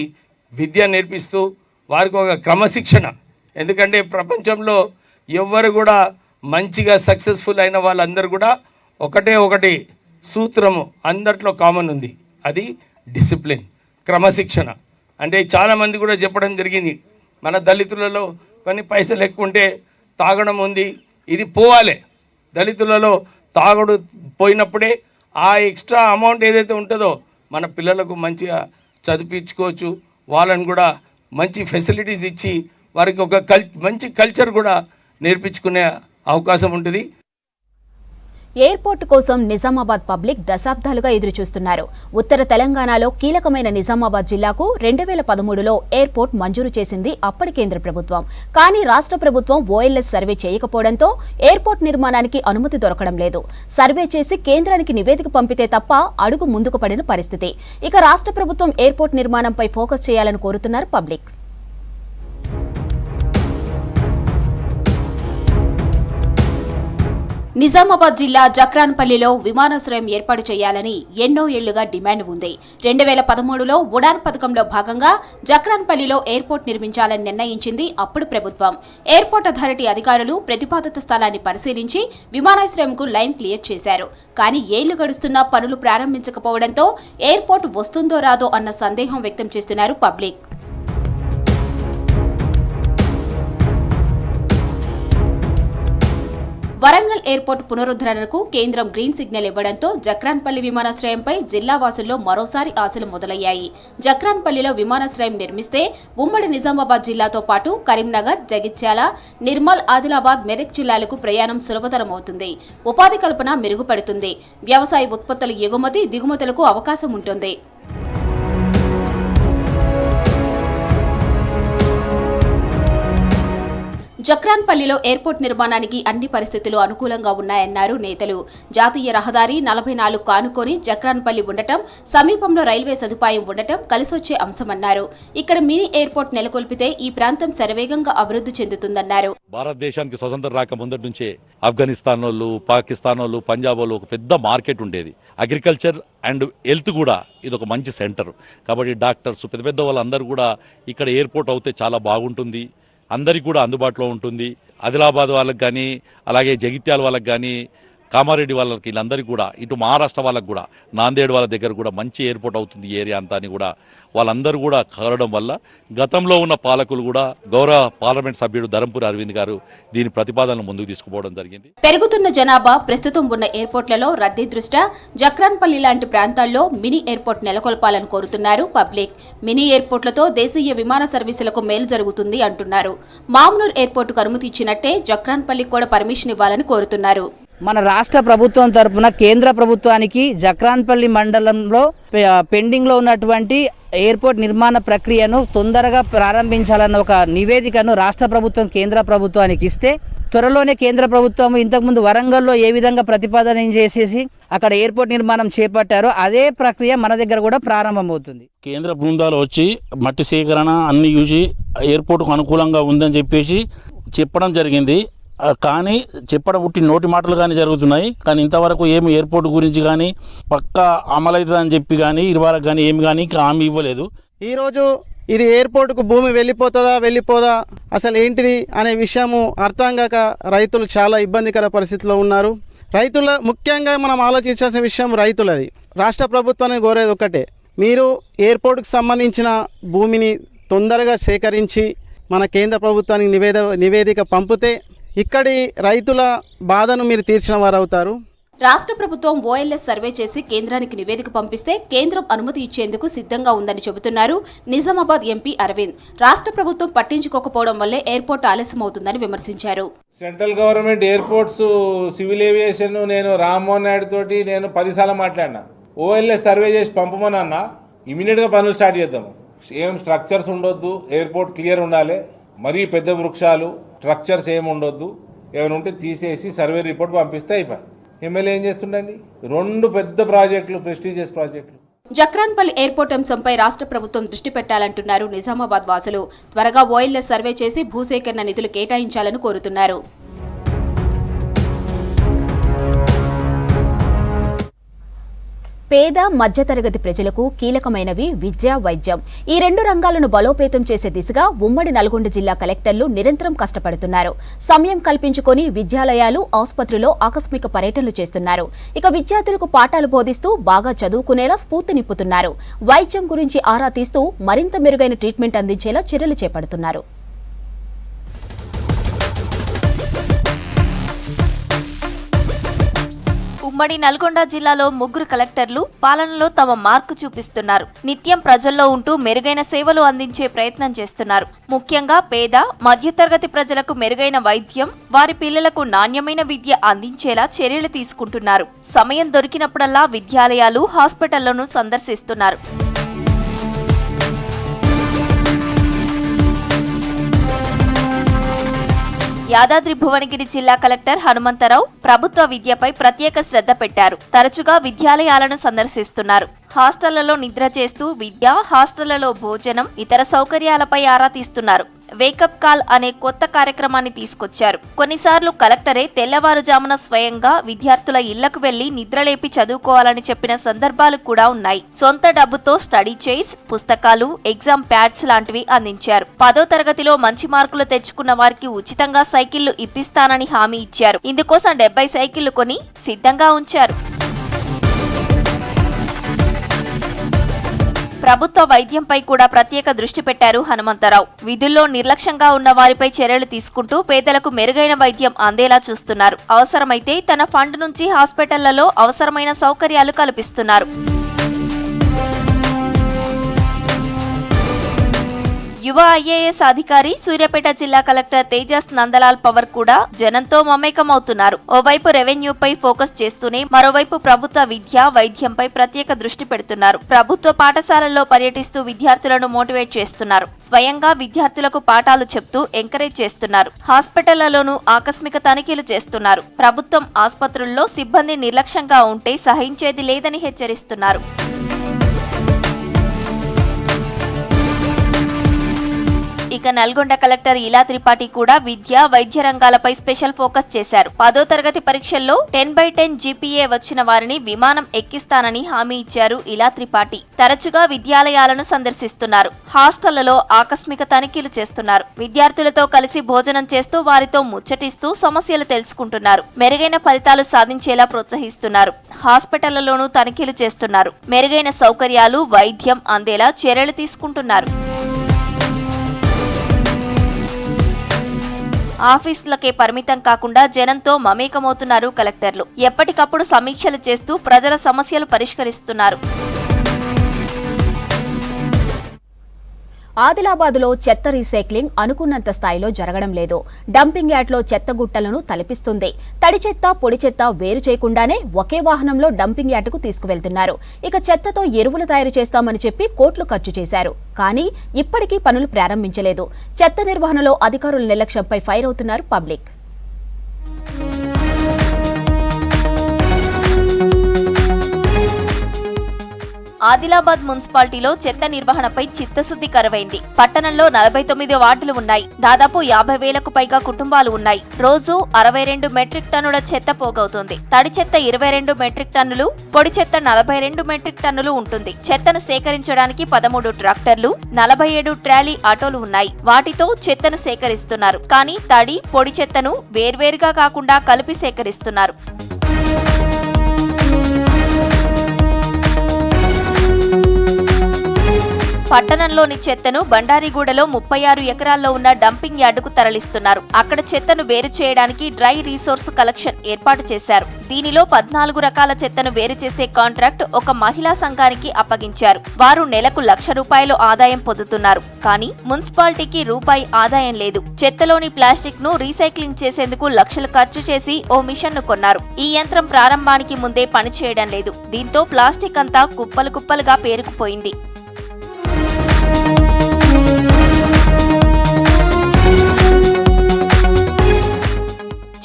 Speaker 18: విద్య నేర్పిస్తూ వారికి ఒక క్రమశిక్షణ. ఎందుకంటే ప్రపంచంలో ఎవ్వరు కూడా మంచిగా సక్సెస్ఫుల్ అయిన వాళ్ళందరూ కూడా ఒకటి సూత్రము అందరిలో కామన్ ఉంది, అది డిసిప్లిన్, క్రమశిక్షణ. అంటే చాలామంది కూడా చెప్పడం జరిగింది మన దళితులలో కొన్ని పైసలు ఎక్కువ ఉంటే తాగడం ఉంది, ఇది పోవాలి. దళితులలో తాగుడు పోయినప్పుడే ఆ ఎక్స్ట్రా అమౌంట్ ఏదైతే ఉంటుందో మన పిల్లలకు మంచిగా చదివించుకోవచ్చు. వాళ్ళని కూడా మంచి ఫెసిలిటీస్ ఇచ్చి వారికి ఒక మంచి కల్చర్ కూడా నేర్పించుకునే అవకాశం ఉంటుంది.
Speaker 1: ఎయిర్పోర్టు కోసం నిజామాబాద్ పబ్లిక్ దశాబ్దాలుగా ఎదురుచూస్తున్నారు. ఉత్తర తెలంగాణలో కీలకమైన నిజామాబాద్ జిల్లాకు 2013లో ఎయిర్పోర్ట్ మంజూరు చేసింది అప్పటి కేంద్ర ప్రభుత్వం. కానీ రాష్ట్ర ప్రభుత్వం ఓఎల్ఎస్ సర్వే చేయకపోవడంతో ఎయిర్పోర్ట్ నిర్మాణానికి అనుమతి దొరకడం లేదు. సర్వే చేసి కేంద్రానికి నివేదిక పంపితే తప్ప అడుగు ముందుకు పడిన పరిస్థితి. ఇక రాష్ట్ర ప్రభుత్వం ఎయిర్పోర్ట్ నిర్మాణంపై ఫోకస్ చేయాలని కోరుతున్నారు పబ్లిక్.
Speaker 3: నిజామాబాద్ జిల్లా జక్రాన్పల్లిలో విమానాశ్రయం ఏర్పాటు చేయాలని ఎన్నో ఏళ్లుగా డిమాండ్ ఉంది. 2013లో ఉడాన్ పథకంలో భాగంగా జక్రాన్పల్లిలో ఎయిర్పోర్ట్ నిర్మించాలని నిర్ణయించింది అప్పుడు ప్రభుత్వం. ఎయిర్పోర్ట్ అథారిటీ అధికారులు ప్రతిపాదిత స్థలాన్ని పరిశీలించి విమానాశ్రయంకు లైన్ క్లియర్ చేశారు. కానీ ఏళ్లు గడుస్తున్నా పనులు ప్రారంభించకపోవడంతో ఎయిర్పోర్ట్ వస్తుందో రాదో అన్న సందేహం వ్యక్తం చేస్తున్నారు పబ్లిక్. వరంగల్ ఎయిర్పోర్ట్ పునరుద్ధరణకు కేంద్రం గ్రీన్ సిగ్నల్ ఇవ్వడంతో జక్రాన్పల్లి విమానాశ్రయంపై జిల్లా వాసుల్లో మరోసారి ఆశలు మొదలయ్యాయి. జక్రాన్పల్లిలో విమానాశ్రయం నిర్మిస్తే ఉమ్మడి నిజామాబాద్ జిల్లాతో పాటు కరీంనగర్, జగిత్యాల, నిర్మల్, ఆదిలాబాద్, మెదక్ జిల్లాలకు ప్రయాణం సులభతరమవుతుంది. ఉపాధి కల్పన మెరుగుపడుతుంది. వ్యవసాయ ఉత్పత్తుల ఎగుమతి, దిగుమతులకు అవకాశం ఉంటుంది. జక్రాన్పల్లిలో ఎయిర్పోర్ట్ నిర్మాణానికి అన్ని పరిస్థితులు అనుకూలంగా ఉన్నాయన్నారు నేతలు. జాతీయ రహదారి 44 కానుకొని జక్రాన్పల్లి ఉండటం, సమీపంలో రైల్వే సదుపాయం ఉండటం కలిసొచ్చే అంశమన్నారు. ఇక్కడ మినీ ఎయిర్పోర్ట్ నెలకొల్పితే ఈ ప్రాంతం శరవేగంగా అభివృద్ధి చెందుతుందన్నారు.
Speaker 19: భారతదేశానికి స్వతంత్రం రాక ముందటి నుంచే ఆఫ్ఘనిస్తాన్ వాళ్ళు, పాకిస్తాన్ వాళ్ళు, పంజాబ్ వాళ్ళు ఒక పెద్ద మార్కెట్ ఉండేది. అగ్రికల్చర్ అండ్ హెల్త్ కూడా ఇది ఒక మంచి సెంటర్. కాబట్టి డాక్టర్స్ పెద్ద పెద్ద వాళ్ళందరూ కూడా ఇక్కడ ఎయిర్పోర్ట్ అవుతే చాలా బాగుంటుంది, అందరికి కూడా అందుబాటులో ఉంటుంది. ఆదిలాబాద్ వాళ్ళకి కానీ, అలాగే జగిత్యాల వాళ్ళకి కానీ, కామారెడ్డి వాళ్ళకి, వీళ్ళందరికీ కూడా, ఇటు మహారాష్ట్ర వాళ్ళకి కూడా, నాందేడ్ వాళ్ళ దగ్గర కూడా మంచి ఎయిర్పోర్ట్ అవుతుంది ఈ ఏరియా అంతా అని కూడా వాళ్ళందరూ కూడా కోరడం వల్ల గతంలో ఉన్న పాలకులు కూడా గౌరవ పార్లమెంట్ సభ్యుడు ధరంపూరి అరవింద్ గారు దీని ప్రతిపాదనలు ముందుకు తీసుకుపోవడం జరిగింది.
Speaker 3: పెరుగుతున్న జనాభా, ప్రస్తుతం ఉన్న ఎయిర్పోర్ట్లలో రద్దీ దృష్ట్యా జక్రాన్పల్లి లాంటి ప్రాంతాల్లో మినీ ఎయిర్పోర్ట్ నెలకొల్పాలని కోరుతున్నారు పబ్లిక్. మినీ ఎయిర్పోర్ట్లతో దేశీయ విమాన సర్వీసులకు మేలు జరుగుతుంది అంటున్నారు. మామ్నూర్ ఎయిర్పోర్టుకు అనుమతి ఇచ్చినట్టే జక్రాన్పల్లికి కూడా పర్మిషన్ ఇవ్వాలని కోరుతున్నారు.
Speaker 20: మన రాష్ట్ర ప్రభుత్వం తరపున కేంద్ర ప్రభుత్వానికి జక్రాన్పల్లి మండలంలో పెండింగ్లో ఉన్నటువంటి ఎయిర్పోర్ట్ నిర్మాణ ప్రక్రియను తొందరగా ప్రారంభించాలన్న ఒక నివేదికను రాష్ట్ర ప్రభుత్వం కేంద్ర ప్రభుత్వానికి ఇస్తే త్వరలోనే కేంద్ర ప్రభుత్వం ఇంతకుముందు వరంగల్లో ఏ విధంగా ప్రతిపాదన చేసేసి అక్కడ ఎయిర్పోర్ట్ నిర్మాణం చేపట్టారో అదే ప్రక్రియ మన దగ్గర కూడా ప్రారంభమవుతుంది.
Speaker 21: కేంద్ర బృందాలు వచ్చి మట్టి సేకరణ అన్ని చూసి ఎయిర్పోర్ట్కు అనుకూలంగా ఉందని చెప్పేసి చెప్పడం జరిగింది. కానీ చెప్పడం ఉట్టి నోటి మాటలు కానీ జరుగుతున్నాయి. కానీ ఇంతవరకు ఏమి ఎయిర్పోర్ట్ గురించి కానీ పక్కా అమలవుతుందని చెప్పి కానీ ఇరువారకు కానీ ఏమి కానీ హామీ ఇవ్వలేదు.
Speaker 22: ఈరోజు ఇది ఎయిర్పోర్టుకు భూమి వెళ్ళిపోదా అసలు ఏంటిది అనే విషయము అర్థం కాక రైతులు చాలా ఇబ్బందికర పరిస్థితిలో ఉన్నారు. రైతుల ముఖ్యంగా మనం ఆలోచించాల్సిన విషయం రైతులది. రాష్ట్ర ప్రభుత్వాన్ని కోరేది ఒకటే, మీరు ఎయిర్పోర్టుకు సంబంధించిన భూమిని తొందరగా సేకరించి మన కేంద్ర ప్రభుత్వానికి నివేదిక పంపితే ఇక్కడి రైతుల బాధను మీరు తీర్చిన వారు అవుతారు.
Speaker 1: రాష్ట్ర ప్రభుత్వం ఓఎల్ఎస్ సర్వే చేసి కేంద్రానికి నివేదిక పంపిస్తే కేంద్రం అనుమతి ఇచ్చేందుకు సిద్ధంగా ఉందని చెబుతున్నారు నిజామాబాద్ ఎంపీ అరవింద్. రాష్ట్ర ప్రభుత్వం పట్టించుకోకపోవడం వల్లే ఎయిర్పోర్ట్ ఆలస్యమవుతుందని విమర్శించారు.
Speaker 2: Central government airports civil aviation నేను రామ్మోహన్ నాయుడు తోటి నేను 10 సార్లు మాట్లాడినా. ఓఎల్ఎస్ సర్వే చేసి పంపమన్నా ఇమీడియట్గా పనులు స్టార్ట్ చేద్దాము. ఏం స్ట్రక్చర్స్ ఉండొద్దు, ఎయిర్పోర్ట్ క్లియర్ ఉండాలి, మరీ పెద్ద వృక్షాలు స్ట్రక్చర్స్ ఏమి ఉండొద్దు, ఏమైనా ఉంటే తీసేసి సర్వే రిపోర్ట్ పంపిస్తే అయిపోయి. ఎమ్మెల్యే ఏం చేస్తుండండి, 2 పెద్ద ప్రాజెక్టులు, ప్రెస్టీజియస్ ప్రాజెక్టులు.
Speaker 1: జక్రాన్పల్లి ఎయిర్పోర్ట్ అంశంపై రాష్ట్ర ప్రభుత్వం దృష్టి పెట్టాలంటున్నారు నిజామాబాద్ వాసులు. త్వరగా ఓఎల్ఎస్ సర్వే చేసి భూసేకరణ నిధులు కేటాయించాలని కోరుతున్నారు. పేద మధ్యతరగతి ప్రజలకు కీలకమైనవి విద్య, వైద్యం. ఈ 2 రంగాలను బలోపేతం చేసే దిశగా ఉమ్మడి నల్గొండ జిల్లా కలెక్టర్లు నిరంతరం కష్టపడుతున్నారు. సమయం కల్పించుకొని విద్యాలయాలు, ఆసుపత్రుల్లో ఆకస్మిక పర్యటనలు చేస్తున్నారు. ఇక విద్యార్థులకు పాఠాలు బోధిస్తూ బాగా చదువుకునేలా స్ఫూర్తి నింపుతున్నారు. వైద్యం గురించి ఆరా తీస్తూ మరింత మెరుగైన ట్రీట్మెంట్ అందించేలా చర్యలు చేపడుతున్నారు.
Speaker 3: ఉమ్మడి నల్గొండ జిల్లాలో 3 కలెక్టర్లు పాలనలో తమ మార్కు చూపిస్తున్నారు. నిత్యం ప్రజల్లో ఉంటూ మెరుగైన సేవలు అందించే ప్రయత్నం చేస్తున్నారు. ముఖ్యంగా పేద, మధ్యతరగతి ప్రజలకు మెరుగైన వైద్యం, వారి పిల్లలకు నాణ్యమైన విద్య అందించేలా చర్యలు తీసుకుంటున్నారు. సమయం దొరికినప్పుడల్లా విద్యాలయాలు, హాస్పిటళ్లను సందర్శిస్తున్నారు. యాదాద్రి భువనగిరి జిల్లా కలెక్టర్ హనుమంతరావు ప్రభుత్వ విద్యపై ప్రత్యేక శ్రద్ధ పెట్టారు. తరచుగా విద్యాలయాలను సందర్శిస్తున్నారు. హాస్టళ్లలో నిద్ర చేస్తూ విద్య, హాస్టళ్లలో భోజనం, ఇతర సౌకర్యాలపై ఆరా తీస్తున్నారు. వేకప్ కాల్ అనే కొత్త కార్యక్రమాన్ని తీసుకొచ్చారు. కొన్నిసార్లు కలెక్టరే తెల్లవారుజామున స్వయంగా విద్యార్థుల ఇళ్లకు వెళ్లి నిద్రలేపి చదువుకోవాలని చెప్పిన సందర్భాలు కూడా ఉన్నాయి. సొంత డబ్బుతో స్టడీ చైర్స్, పుస్తకాలు, ఎగ్జామ్ ప్యాడ్స్ లాంటివి అందించారు. 10వ తరగతిలో మంచి మార్కులు తెచ్చుకున్న వారికి ఉచితంగా సైకిళ్లు ఇప్పిస్తానని హామీ ఇచ్చారు. ఇందుకోసం 70 సైకిళ్లు కొని సిద్ధంగా ఉంచారు. ప్రభుత్వ వైద్యంపై కూడా ప్రత్యేక దృష్టి పెట్టారు హనుమంతరావు. విధుల్లో నిర్లక్ష్యంగా ఉన్న వారిపై చర్యలు తీసుకుంటూ పేదలకు మెరుగైన వైద్యం అందేలా చూస్తున్నారు. అవసరమైతే తన ఫండ్ నుంచి హాస్పిటళ్లలో అవసరమైన సౌకర్యాలు కల్పిస్తున్నారు. యువ ఐఏఎస్ అధికారి సూర్యాపేట జిల్లా కలెక్టర్ తేజస్ నందలాల్ పవర్ కూడా జనంతో మమేకమవుతున్నారు. ఓవైపు రెవెన్యూపై ఫోకస్ చేస్తూనే మరోవైపు ప్రభుత్వ విద్య, వైద్యంపై ప్రత్యేక దృష్టి పెడుతున్నారు. ప్రభుత్వ పాఠశాలల్లో పర్యటిస్తూ విద్యార్థులను మోటివేట్ చేస్తున్నారు. స్వయంగా విద్యార్థులకు పాఠాలు చెప్తూ ఎంకరేజ్ చేస్తున్నారు. హాస్పిటళ్లలోనూ ఆకస్మిక తనిఖీలు చేస్తున్నారు. ప్రభుత్వం ఆసుపత్రుల్లో సిబ్బంది నిర్లక్ష్యంగా ఉంటే సహించేది లేదని హెచ్చరిస్తున్నారు. ఇక నల్గొండ కలెక్టర్ ఇలా త్రిపాఠి కూడా విద్య, వైద్య రంగాలపై స్పెషల్ ఫోకస్ చేశారు. 10వ తరగతి పరీక్షల్లో 10/10 జీపీఏ వచ్చిన వారిని విమానం ఎక్కిస్తానని హామీ ఇచ్చారు ఇలా త్రిపాఠి. తరచుగా విద్యాలయాలను సందర్శిస్తున్నారు. హాస్టళ్లలో ఆకస్మిక తనిఖీలు చేస్తున్నారు. విద్యార్థులతో కలిసి భోజనం చేస్తూ వారితో ముచ్చటిస్తూ సమస్యలు తెలుసుకుంటున్నారు. మెరుగైన ఫలితాలు సాధించేలా ప్రోత్సహిస్తున్నారు. హాస్పిటళ్లలోనూ తనిఖీలు చేస్తున్నారు. మెరుగైన సౌకర్యాలు, వైద్యం అందేలా చర్యలు తీసుకుంటున్నారు. ఆఫీసులకే పరిమితం కాకుండా జనంతో మమేకమవుతున్నారు కలెక్టర్లు. ఎప్పటికప్పుడు సమీక్షలు చేస్తూ ప్రజల సమస్యలు పరిష్కరిస్తున్నారు.
Speaker 1: ఆదిలాబాద్లో చెత్త రీసైక్లింగ్ అనుకున్నంత స్థాయిలో జరగడం లేదు. డంపింగ్ యార్డ్లో చెత్త గుట్టలను తలపిస్తుంది. తడి చెత్త, పొడి చెత్త వేరు చేయకుండానే ఒకే వాహనంలో డంపింగ్ యార్డుకు తీసుకువెళ్తున్నారు. ఇక చెత్తతో ఎరువులు తయారు చేస్తామని చెప్పి కోట్లు ఖర్చు చేశారు. కానీ ఇప్పటికీ పనులు ప్రారంభించలేదు. చెత్త నిర్వహణలో అధికారుల నిర్లక్ష్యంపై ఫైర్ అవుతున్నారు పబ్లిక్.
Speaker 3: ఆదిలాబాద్ మున్సిపాలిటీలో చెత్త నిర్వహణపై చిత్తశుద్ధి కరువైంది. పట్టణంలో 49 వార్డులు ఉన్నాయి. దాదాపు 50,000కు పైగా కుటుంబాలు ఉన్నాయి. రోజు 62 మెట్రిక్ టన్నుల చెత్త పోగవుతుంది. తడి చెత్త 22 మెట్రిక్ టన్నులు, పొడి చెత్త 42 మెట్రిక్ టన్నులు ఉంటుంది. చెత్తను సేకరించడానికి 13 ట్రాక్టర్లు, 47 ట్రాలీ ఆటోలు ఉన్నాయి. వాటితో చెత్తను సేకరిస్తున్నారు. కానీ తడి, పొడి చెత్తను వేర్వేరుగా కాకుండా కలిపి సేకరిస్తున్నారు. పట్టణంలోని చెత్తను బండారిగూడలో 36 ఎకరాల్లో ఉన్న డంపింగ్ యార్డుకు తరలిస్తున్నారు. అక్కడ చెత్తను వేరు చేయడానికి డ్రై రీసోర్స్ కలెక్షన్ ఏర్పాటు చేశారు. దీనిలో 14 రకాల చెత్తను వేరు చేసే కాంట్రాక్ట్ ఒక మహిళా సంఘానికి అప్పగించారు. వారు నెలకు ₹1,00,000 ఆదాయం పొందుతున్నారు. కానీ మున్సిపాలిటీకి రూపాయి ఆదాయం లేదు. చెత్తలోని ప్లాస్టిక్ ను రీసైక్లింగ్ చేసేందుకు లక్షలు ఖర్చు చేసి ఓ మిషన్ ను కొన్నారు. ఈ యంత్రం ప్రారంభానికి ముందే పనిచేయడం లేదు. దీంతో ప్లాస్టిక్ అంతా కుప్పలు కుప్పలుగా పేరుకుపోయింది.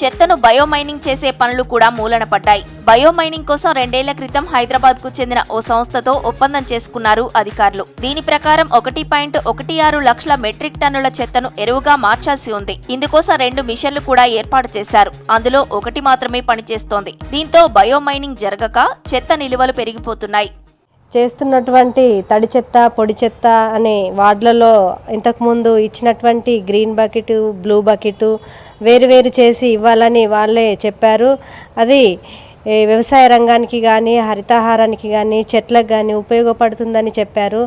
Speaker 3: చెత్తను బయోమైనింగ్ చేసే పనులు కూడా మూలన పడ్డాయి. బయోమైనింగ్ కోసం 2 ఏళ్ల క్రితం హైదరాబాద్ కు చెందిన ఓ సంస్థతో ఒప్పందం చేసుకున్నారు అధికారులు. దీని ప్రకారం 1.16 లక్షల మెట్రిక్ టన్నుల చెత్తను ఎరువుగా మార్చాల్సి ఉంది. ఇందుకోసం 2 మిషన్లు కూడా ఏర్పాటు చేశారు. అందులో ఒకటి మాత్రమే పనిచేస్తోంది. దీంతో బయోమైనింగ్ జరగక చెత్త నిలువలు పెరిగిపోతున్నాయి.
Speaker 4: చేస్తున్నటువంటి తడి చెత్త పొడి చెత్త అనే వార్డులలో ఇంతకుముందు ఇచ్చినటువంటి గ్రీన్ బకెట్ బ్లూ బకెట్ వేరు చేసి ఇవ్వాలని వాళ్ళే చెప్పారు. అది వ్యవసాయ రంగానికి కానీ హరితహారానికి కానీ చెట్లకు కానీ ఉపయోగపడుతుందని చెప్పారు.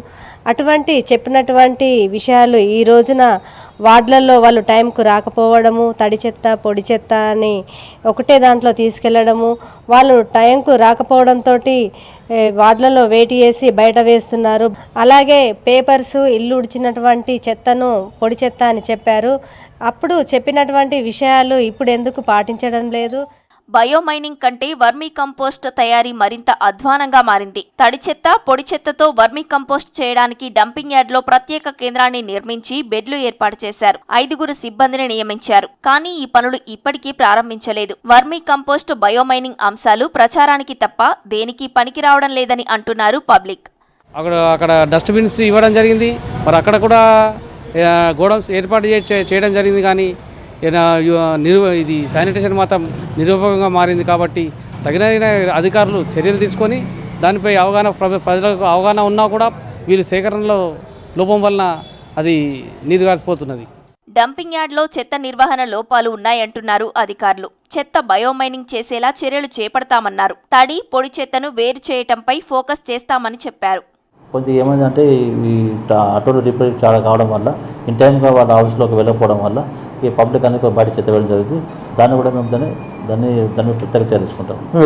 Speaker 4: అటువంటి చెప్పినటువంటి విషయాలు ఈ రోజున వార్డులలో వాళ్ళు టైంకు రాకపోవడము, తడి చెత్త పొడి చెత్త అని ఒకటే దాంట్లో తీసుకెళ్లడము, వాళ్ళు టైంకు రాకపోవడంతో వార్డులలో వేటి వేసి బయట వేస్తున్నారు. అలాగే పేపర్స్ ఇల్లు ఉడిచినటువంటి చెత్తను పొడి చెత్త అని చెప్పారు. అప్పుడు చెప్పినటువంటి విషయాలు ఇప్పుడు ఎందుకు పాటించడం లేదు?
Speaker 3: బయోమైనింగ్ కంటే వర్మీ కంపోస్ట్ తయారీ మరింత అధ్వానంగా మారింది. తడి చెత్త పొడి చెత్తతో వర్మీ కంపోస్ట్ చేయడానికి డంపింగ్ యార్డ్ లో ప్రత్యేక కేంద్రాన్ని నిర్మించి బెడ్లు ఏర్పాటు చేశారు. 5 సిబ్బందిని నియమించారు. కానీ ఈ పనులు ఇప్పటికీ ప్రారంభించలేదు. వర్మీ కంపోస్ట్ బయోమైనింగ్ అంశాలు ప్రచారానికి తప్ప దేనికి పనికి రావడం లేదని అంటున్నారు పబ్లిక్.
Speaker 5: అక్కడ డస్ట్బిన్స్ ఇవ్వడం జరిగింది. మరి అక్కడ కూడా గోడౌన్స్ ఏర్పాటు చేయడం జరిగింది. కానీ ఇది శానిటేషన్ మాత్రం నిరుపయోగంగా మారింది. కాబట్టి తగిన అధికారులు చర్యలు తీసుకొని దానిపై ప్రజలకు అవగాహన ఉన్నా కూడా వీళ్ళు సేకరణలో లోపం వలన అది నీరు గారిపోతున్నది.
Speaker 3: డంపింగ్ యార్డ్లో చెత్త నిర్వహణ లోపాలు ఉన్నాయంటున్నారు అధికారులు. చెత్త బయోమైనింగ్ చేసేలా చర్యలు చేపడతామన్నారు. తడి పొడి చెత్తను వేరు చేయటంపై ఫోకస్ చేస్తామని చెప్పారు.
Speaker 23: కొద్దిగా ఏమైందంటే ఈ ఆటోలు రిపేర్ చాలా కావడం వల్ల ఇన్ టైంగా వాళ్ళ హౌస్లోకి వెళ్ళకపోవడం వల్ల ఈ పబ్లిక్ అనేది బయట చెత్త వెళ్ళడం జరుగుతుంది. దాన్ని కూడా మేము దాన్ని ప్రత్యేక చేసుకుంటాం. మేము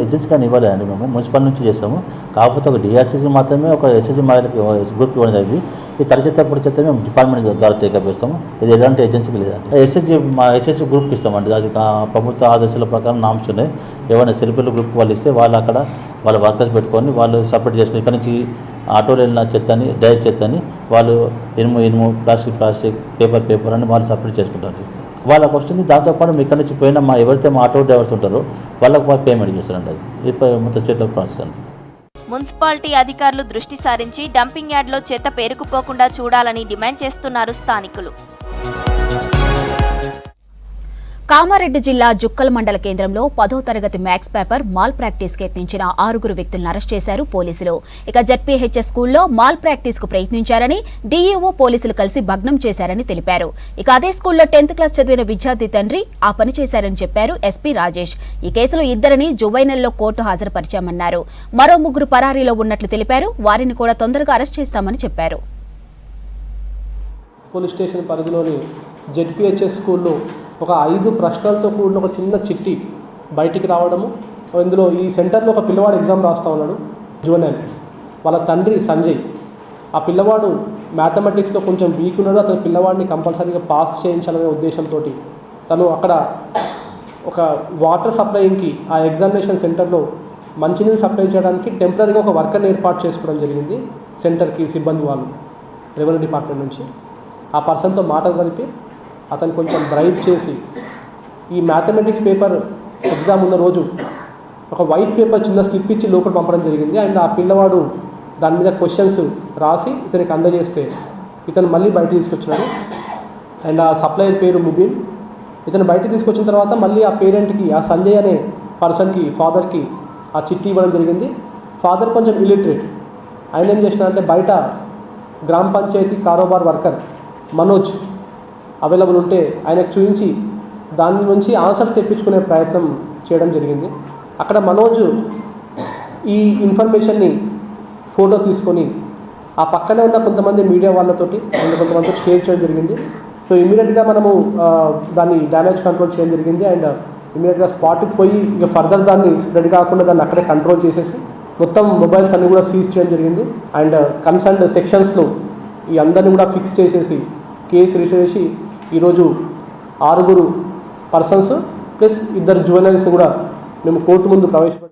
Speaker 23: ఏజెన్సీ కానీ ఇవ్వాలి అండి. మేము మున్సిపల్ నుంచి చేస్తాము. కాకపోతే ఒక డిఆర్సీసీ మాత్రమే ఒక ఎస్ఎస్జీ మహిళకి గ్రూప్ ఇవ్వడం జరిగింది. ఈ తడి చెత్త పొడి చెత్త మేము డిపార్ట్మెంట్ ద్వారా టేకప్ చేస్తాము. ఇది ఎలాంటి ఏజెన్సీకి లేదండి. ఎస్ఎస్జీ గ్రూప్కి ఇస్తామండి. అది ప్రభుత్వ ఆదేశాల ప్రకారం నామ్స్ ఉన్నాయి. ఏమైనా సెల్ఫీల గ్రూప్ వాళ్ళు ఇస్తే వాళ్ళు అక్కడ వాళ్ళ వర్కర్స్ పెట్టుకొని వాళ్ళు సపరేట్ చేసుకుని ఇక్కడ నుంచి ఆటోలో వెళ్ళిన చెత్తని డైరెక్ట్ చెత్తని వాళ్ళు ఇనుము ప్లాస్టిక్ పేపర్ అని వాళ్ళు సపరేట్ చేసుకుంటారు. వాళ్ళకి వస్తుంది. దాంతోపాటు మీ ఇక్కడ నుంచి పోయిన ఎవరైతే మా ఆటో డ్రైవర్స్ ఉంటారో వాళ్ళకి పేమెంట్ చేస్తారండి. అది మొత్తం స్టేట్ ప్రాసెస్ అండి.
Speaker 3: మున్సిపాలిటీ అధికారులు దృష్టి సారించి డంపింగ్ యార్డ్లో చెత్త పేరుకుపోకుండా చూడాలని డిమాండ్ చేస్తున్నారు స్థానికులు.
Speaker 1: కామారెడ్డి జిల్లా జుక్కల్ మండల కేంద్రంలో 10వ తరగతి మ్యాథ్స్ పేపర్ మాల్ ప్రాక్టీస్ కు యత్నించిన 6 వ్యక్తులను అరెస్ట్ చేశారు పోలీసులు. ఇక జెడ్పీహెచ్ఎస్ స్కూల్లో మాల్ ప్రాక్టీస్ కు ప్రయత్నించారని డీఈఓ పోలీసులు కలిసి భగ్నం చేశారని తెలిపారు. ఇక అదే స్కూల్లో 10th క్లాస్ చదివిన విద్యార్థి తండ్రి ఆ పని చేశారని చెప్పారు ఎస్పీ రాజేష్. ఈ కేసులో 2 జువైనల్లో కోర్టు హాజరుపరిచామన్నారు. మరో 3 పరారీలో ఉన్నట్లు తెలిపారు. వారిని కూడా తొందరగా అరెస్ట్ చేస్తామని చెప్పారు.
Speaker 24: పోలీస్ స్టేషన్ పరిధిలోని జెడ్పీహెచ్ఎస్ స్కూల్లో ఒక 5 ప్రశ్నలతో కూడిన ఒక చిన్న చిట్టి బయటికి రావడము. ఇందులో ఈ సెంటర్లో ఒక పిల్లవాడు ఎగ్జామ్ రాస్తూ ఉన్నాడు, జూనియర్. వాళ్ళ తండ్రి సంజయ్. ఆ పిల్లవాడు మ్యాథమెటిక్స్లో కొంచెం వీక్ ఉన్నాడు. అతని పిల్లవాడిని కంపల్సరీగా పాస్ చేయించాలనే ఉద్దేశంతో తను అక్కడ ఒక వాటర్ సప్లైకి ఆ ఎగ్జామినేషన్ సెంటర్లో మంచినీళ్ళు సప్లై చేయడానికి టెంపరీగా ఒక వర్కర్ని ఏర్పాటు చేసుకోవడం జరిగింది. సెంటర్కి సిబ్బంది వాళ్ళు రెవెన్యూ డిపార్ట్మెంట్ నుంచి ఆ పర్సన్తో మాటలు కలిపి అతను కొంచెం బ్రైబ్ చేసి ఈ మ్యాథమెటిక్స్ పేపర్ ఎగ్జామ్ ఉన్న రోజు ఒక వైట్ పేపర్ చిన్న స్లిప్ ఇచ్చి లోపల పంపడం జరిగింది. అండ్ ఆ పిల్లవాడు దాని మీద క్వశ్చన్స్ రాసి ఇతనికి అందజేస్తే ఇతను మళ్ళీ బయట తీసుకొచ్చినాడు. అండ్ ఆ సప్లయర్ పేరు ముబీన్. ఇతను బయట తీసుకొచ్చిన తర్వాత మళ్ళీ ఆ పేరెంట్కి, ఆ సంజయ్ అనే పర్సన్కి, ఫాదర్కి ఆ చిట్టి ఇవ్వడం జరిగింది. ఫాదర్ కొంచెం ఇల్లిటరేట్. ఆయన ఏం చేసినారంటే బయట గ్రామ పంచాయతీ కారోబార్ వర్కర్ మనోజ్ అవైలబుల్ ఉంటే ఆయనకు చూపించి దాని నుంచి ఆన్సర్స్ తెప్పించుకునే ప్రయత్నం చేయడం జరిగింది. అక్కడ మనోజ్ ఈ ఇన్ఫర్మేషన్ని ఫోటో తీసుకొని ఆ పక్కనే ఉన్న కొంతమంది మీడియా వాళ్ళతోటి అండ్ కొంతమందితో షేర్ చేయడం జరిగింది. సో ఇమీడియట్గా మనము దాన్ని డ్యామేజ్ కంట్రోల్ చేయడం జరిగింది. అండ్ ఇమీడియట్గా స్పాట్కి పోయి ఇక ఫర్దర్ దాన్ని స్ప్రెడ్ కాకుండా దాన్ని అక్కడే కంట్రోల్ చేసేసి మొత్తం మొబైల్స్ అన్ని కూడా సీజ్ చేయడం జరిగింది. అండ్ కన్సర్న్ సెక్షన్స్లో ఈ అందరినీ కూడా ఫిక్స్ చేసేసి కేసు రిజిస్టర్ చేసి ఈరోజు 6 పర్సన్స్ ప్లస్ 2 జువెనైల్స్ కూడా మేము కోర్టు ముందు ప్రవేశపెట్టాం.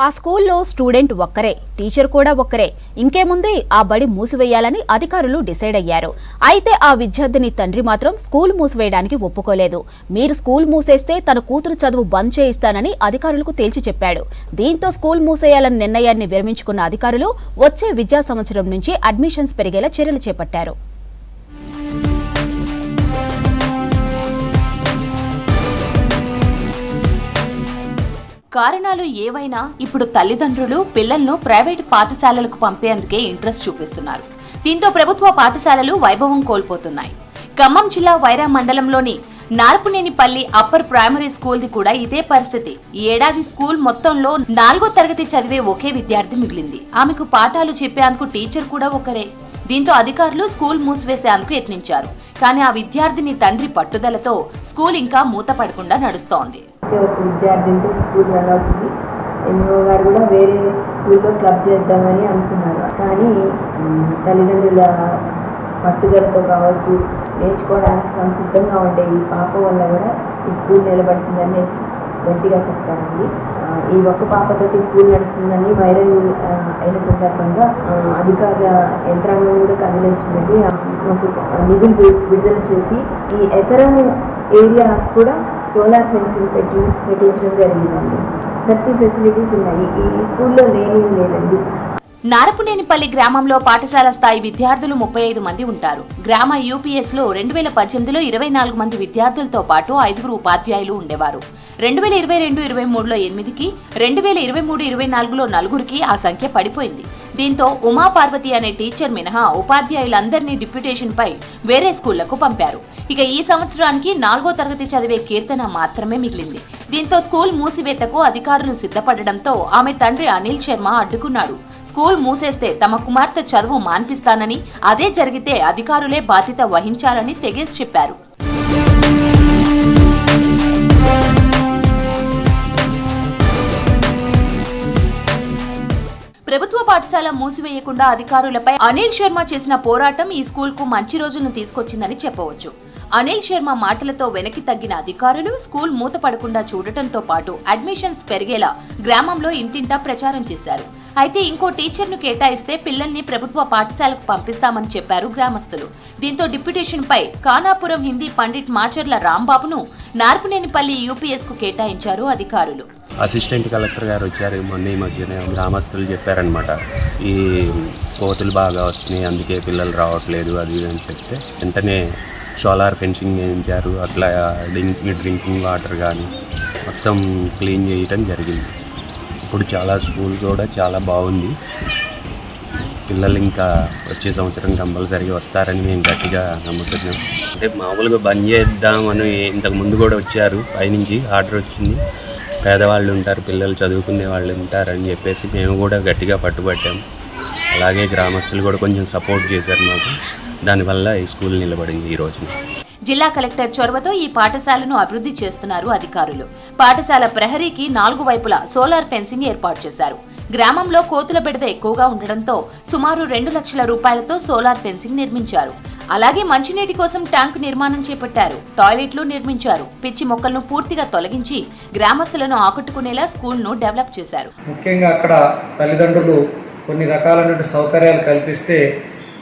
Speaker 1: ఆ స్కూల్లో స్టూడెంట్ ఒక్కరే, టీచర్ కూడా ఒక్కరే. ఇంకేముంది, ఆ బడి మూసివేయాలని అధికారులు డిసైడ్ అయ్యారు. అయితే ఆ విద్యార్థిని తండ్రి మాత్రం స్కూల్ మూసివేయడానికి ఒప్పుకోలేదు. మీరు స్కూల్ మూసేస్తే తన కూతురు చదువు బంద్ చేయిస్తానని అధికారులకు తేల్చి చెప్పాడు. దీంతో స్కూల్ మూసేయాలన్న నిర్ణయాన్ని విరమించుకున్న అధికారులు వచ్చే విద్యా సంవత్సరం నుంచి అడ్మిషన్స్ పెరిగేలా చర్యలు చేపట్టారు.
Speaker 3: కారణాలు ఏవైనా ఇప్పుడు తల్లిదండ్రులు పిల్లలను ప్రైవేటు పాఠశాలలకు పంపేందుకే ఇంట్రెస్ట్ చూపిస్తున్నారు. దీంతో ప్రభుత్వ పాఠశాలలు వైభవం కోల్పోతున్నాయి. ఖమ్మం జిల్లా వైరా మండలంలోని నార్పునేనిపల్లి అప్పర్ ప్రైమరీ స్కూల్ది కూడా ఇదే పరిస్థితి. ఈ ఏడాది స్కూల్ మొత్తంలో 4వ తరగతి చదివే ఒకే విద్యార్థి మిగిలింది. ఆమెకు పాఠాలు చెప్పేందుకు టీచర్ కూడా ఒకరే. దీంతో అధికారులు స్కూల్ మూసివేసేందుకు యత్నించారు. కానీ ఆ విద్యార్థిని తండ్రి పట్టుదలతో స్కూల్ ఇంకా మూతపడకుండా నడుస్తోంది.
Speaker 4: ఒక విద్యార్థితో స్కూల్ రన్ అవుతుంది. ఎంఓ గారు కూడా వేరే స్కూల్లో క్లబ్ చేద్దామని అనుకున్నారు. కానీ తల్లిదండ్రుల పట్టుదలతో కావచ్చు, నేర్చుకోవడానికి సంసిద్ధంగా ఉండే ఈ పాప వల్ల కూడా ఈ స్కూల్ నిలబడుతుందని గట్టిగా చెప్తానండి. ఈ ఒక్క పాపతోటి స్కూల్ నడుస్తుందని వైరల్ అయిన సందర్భంగా అధికార యంత్రాంగం కూడా కదిలించిందండి. మాకు నిధులు విడుదల చేసి ఈ ఎకరం ఏరియా కూడా సోలార్ ఫెన్సింగ్ పెట్టించడం జరిగిందండి. ప్రతి ఫెసిలిటీస్ ఉన్నాయి. ఈ స్కూల్లో లేనిది లేదండి.
Speaker 3: నారపునేనిపల్లి గ్రామంలో పాఠశాల స్థాయి విద్యార్థులు 35 మంది ఉంటారు. గ్రామ యూపీఎస్లో 2018లో 24 మంది విద్యార్థులతో పాటు 5 ఉపాధ్యాయులు ఉండేవారు. 2022-23లో 8కి, 2023-24లో 4కి ఆ సంఖ్య పడిపోయింది. దీంతో ఉమాపార్వతి అనే టీచర్ మినహా ఉపాధ్యాయులందరినీ డిప్యూటేషన్ పై వేరే స్కూళ్లకు పంపారు. ఇక ఈ సంవత్సరానికి 4వ తరగతి చదివే కీర్తన మాత్రమే మిగిలింది. దీంతో స్కూల్ మూసివేతకు అధికారులు సిద్ధపడడంతో ఆమె తండ్రి అనిల్ శర్మ అడ్డుకున్నాడు. స్కూల్ మూసేస్తే తమ కుమార్తె చదువు మాన్పిస్తానని, అదే జరిగితే అధికారులే బాధ్యత వహించాలని తెగేసి చెప్పారు. ప్రభుత్వ పాఠశాల మూసివేయకుండా అధికారులపై అనిల్ శర్మ చేసిన పోరాటం ఈ స్కూల్ కు మంచి రోజులను తీసుకొచ్చిందని చెప్పవచ్చు. అనిల్ శర్మ మాటలతో వెనక్కి తగ్గిన అధికారులు స్కూల్ మూతపడకుండా చూడటంతో పాటు అడ్మిషన్స్ పెరిగేలా గ్రామంలో ఇంటింటా ప్రచారం చేశారు. అయితే ఇంకో టీచర్ను కేటాయిస్తే పిల్లల్ని ప్రభుత్వ పాఠశాలకు పంపిస్తామని చెప్పారు గ్రామస్తులు. దీంతో డిప్యూటేషన్ పై ఖానాపురం హిందీ పండిట్ మాచర్ల రాంబాబును నార్పునేనిపల్లి యూపీఎస్ కు కేటాయించారు అధికారులు.
Speaker 6: అసిస్టెంట్ కలెక్టర్ గారు వచ్చారు మొన్న ఈ మధ్యనే. గ్రామస్తులు చెప్పారనమాట, ఈ కోతులు బాగా వస్తున్నాయి, అందుకే పిల్లలు రావట్లేదు అది అని చెప్తే వెంటనే సోలార్ ఫెన్సింగ్ చేయించారు. అట్లా డ్రింకింగ్ వాటర్ కానీ మొత్తం క్లీన్ చేయటం జరిగింది. ఇప్పుడు చాలా స్కూల్ కూడా చాలా బాగుంది. పిల్లలు ఇంకా వచ్చే సంవత్సరం కంపల్సరీగా వస్తారని మేము గట్టిగా నమ్ముతున్నాం. అంటే మామూలుగా బంద్ చేద్దామని ఇంతకుముందు కూడా వచ్చారు, పైనుంచి ఆర్డర్ వచ్చింది. పేదవాళ్ళు ఉంటారు, పిల్లలు చదువుకునే వాళ్ళు ఉంటారని చెప్పేసి మేము కూడా గట్టిగా పట్టుబట్టాము. అలాగే గ్రామస్తులు కూడా కొంచెం సపోర్ట్ చేశారు మాకు. దానివల్ల ఈ స్కూల్ నిలబడింది ఈ రోజున.
Speaker 3: జిల్లా కలెక్టర్ చొరవతో ఈ పాఠశాలను అభివృద్ధి చేస్తున్నారు అధికారులు. పాఠశాల ప్రహరీకి 4 వైపులా సోలార్ ఫెన్సింగ్ ఏర్పాటు చేశారు. గ్రామంలో కోతుల బెడద ఎక్కువగా ఉండడంతో సుమారు 2 లక్షల రూపాయలతో సోలార్ ఫెన్సింగ్ నిర్మించారు. అలాగే మంచినీటి కోసం ట్యాంకు నిర్మాణం చేపట్టారు. టాయిలెట్లు నిర్మించారు. పిచ్చి మొక్కలను పూర్తిగా తొలగించి గ్రామస్తులను ఆకట్టుకునేలా స్కూల్ను డెవలప్ చేశారు.
Speaker 7: ముఖ్యంగా అక్కడ తల్లిదండ్రులు కొన్ని రకాలైన సౌకర్యాలు కల్పిస్తే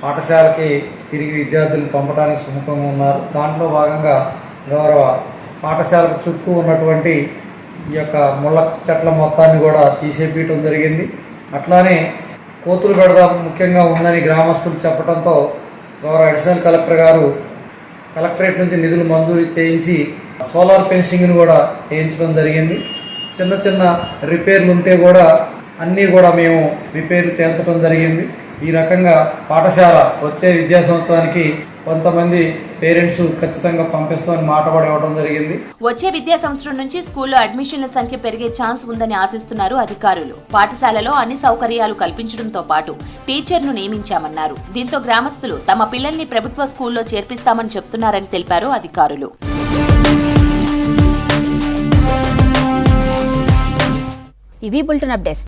Speaker 7: పాఠశాలకి తిరిగి విద్యార్థులు పంపడానికి సుముఖంగా ఉన్నారు. దాంట్లో భాగంగా గౌరవ పాఠశాలకు చుట్టూ ఉన్నటువంటి ఈ యొక్క ముళ్ళ చెట్ల మొత్తాన్ని కూడా తీసేపీయటం జరిగింది. అట్లానే కోతులు బెడద ముఖ్యంగా ఉందని గ్రామస్తులు చెప్పడంతో గౌరవ అడిషనల్ కలెక్టర్ గారు కలెక్టరేట్ నుంచి నిధులు మంజూరు చేయించి సోలార్ ఫెన్సింగ్ను కూడా వేయించడం జరిగింది. చిన్న చిన్న రిపేర్లు ఉంటే కూడా అన్నీ కూడా మేము రిపేర్లు చేయించడం జరిగింది. ఈ రకంగా పాఠశాల వచ్చే విద్యా సంవత్సరానికి కొంతమంది పేరెంట్స్ ఖచ్చితంగా పంపిస్తామని మాట కూడా ఇవ్వడం జరిగింది.
Speaker 3: వచ్చే విద్యా సంవత్సరం నుంచి స్కూల్లో అడ్మిషన్ల సంఖ్య పెరిగే ఛాన్స్ ఉందని ఆశిస్తున్నారు అధికారులు. పాఠశాలలో అన్ని సౌకర్యాలు కల్పించడంతో పాటు టీచర్ను నియమించామన్నారు. దీంతో గ్రామస్తులు తమ పిల్లల్ని ప్రభుత్వ స్కూల్లో చేర్పిస్తామని చెప్తున్నారని తెలిపారు అధికారులు.
Speaker 1: ఇవి బులెటిన్ అప్డేట్స్.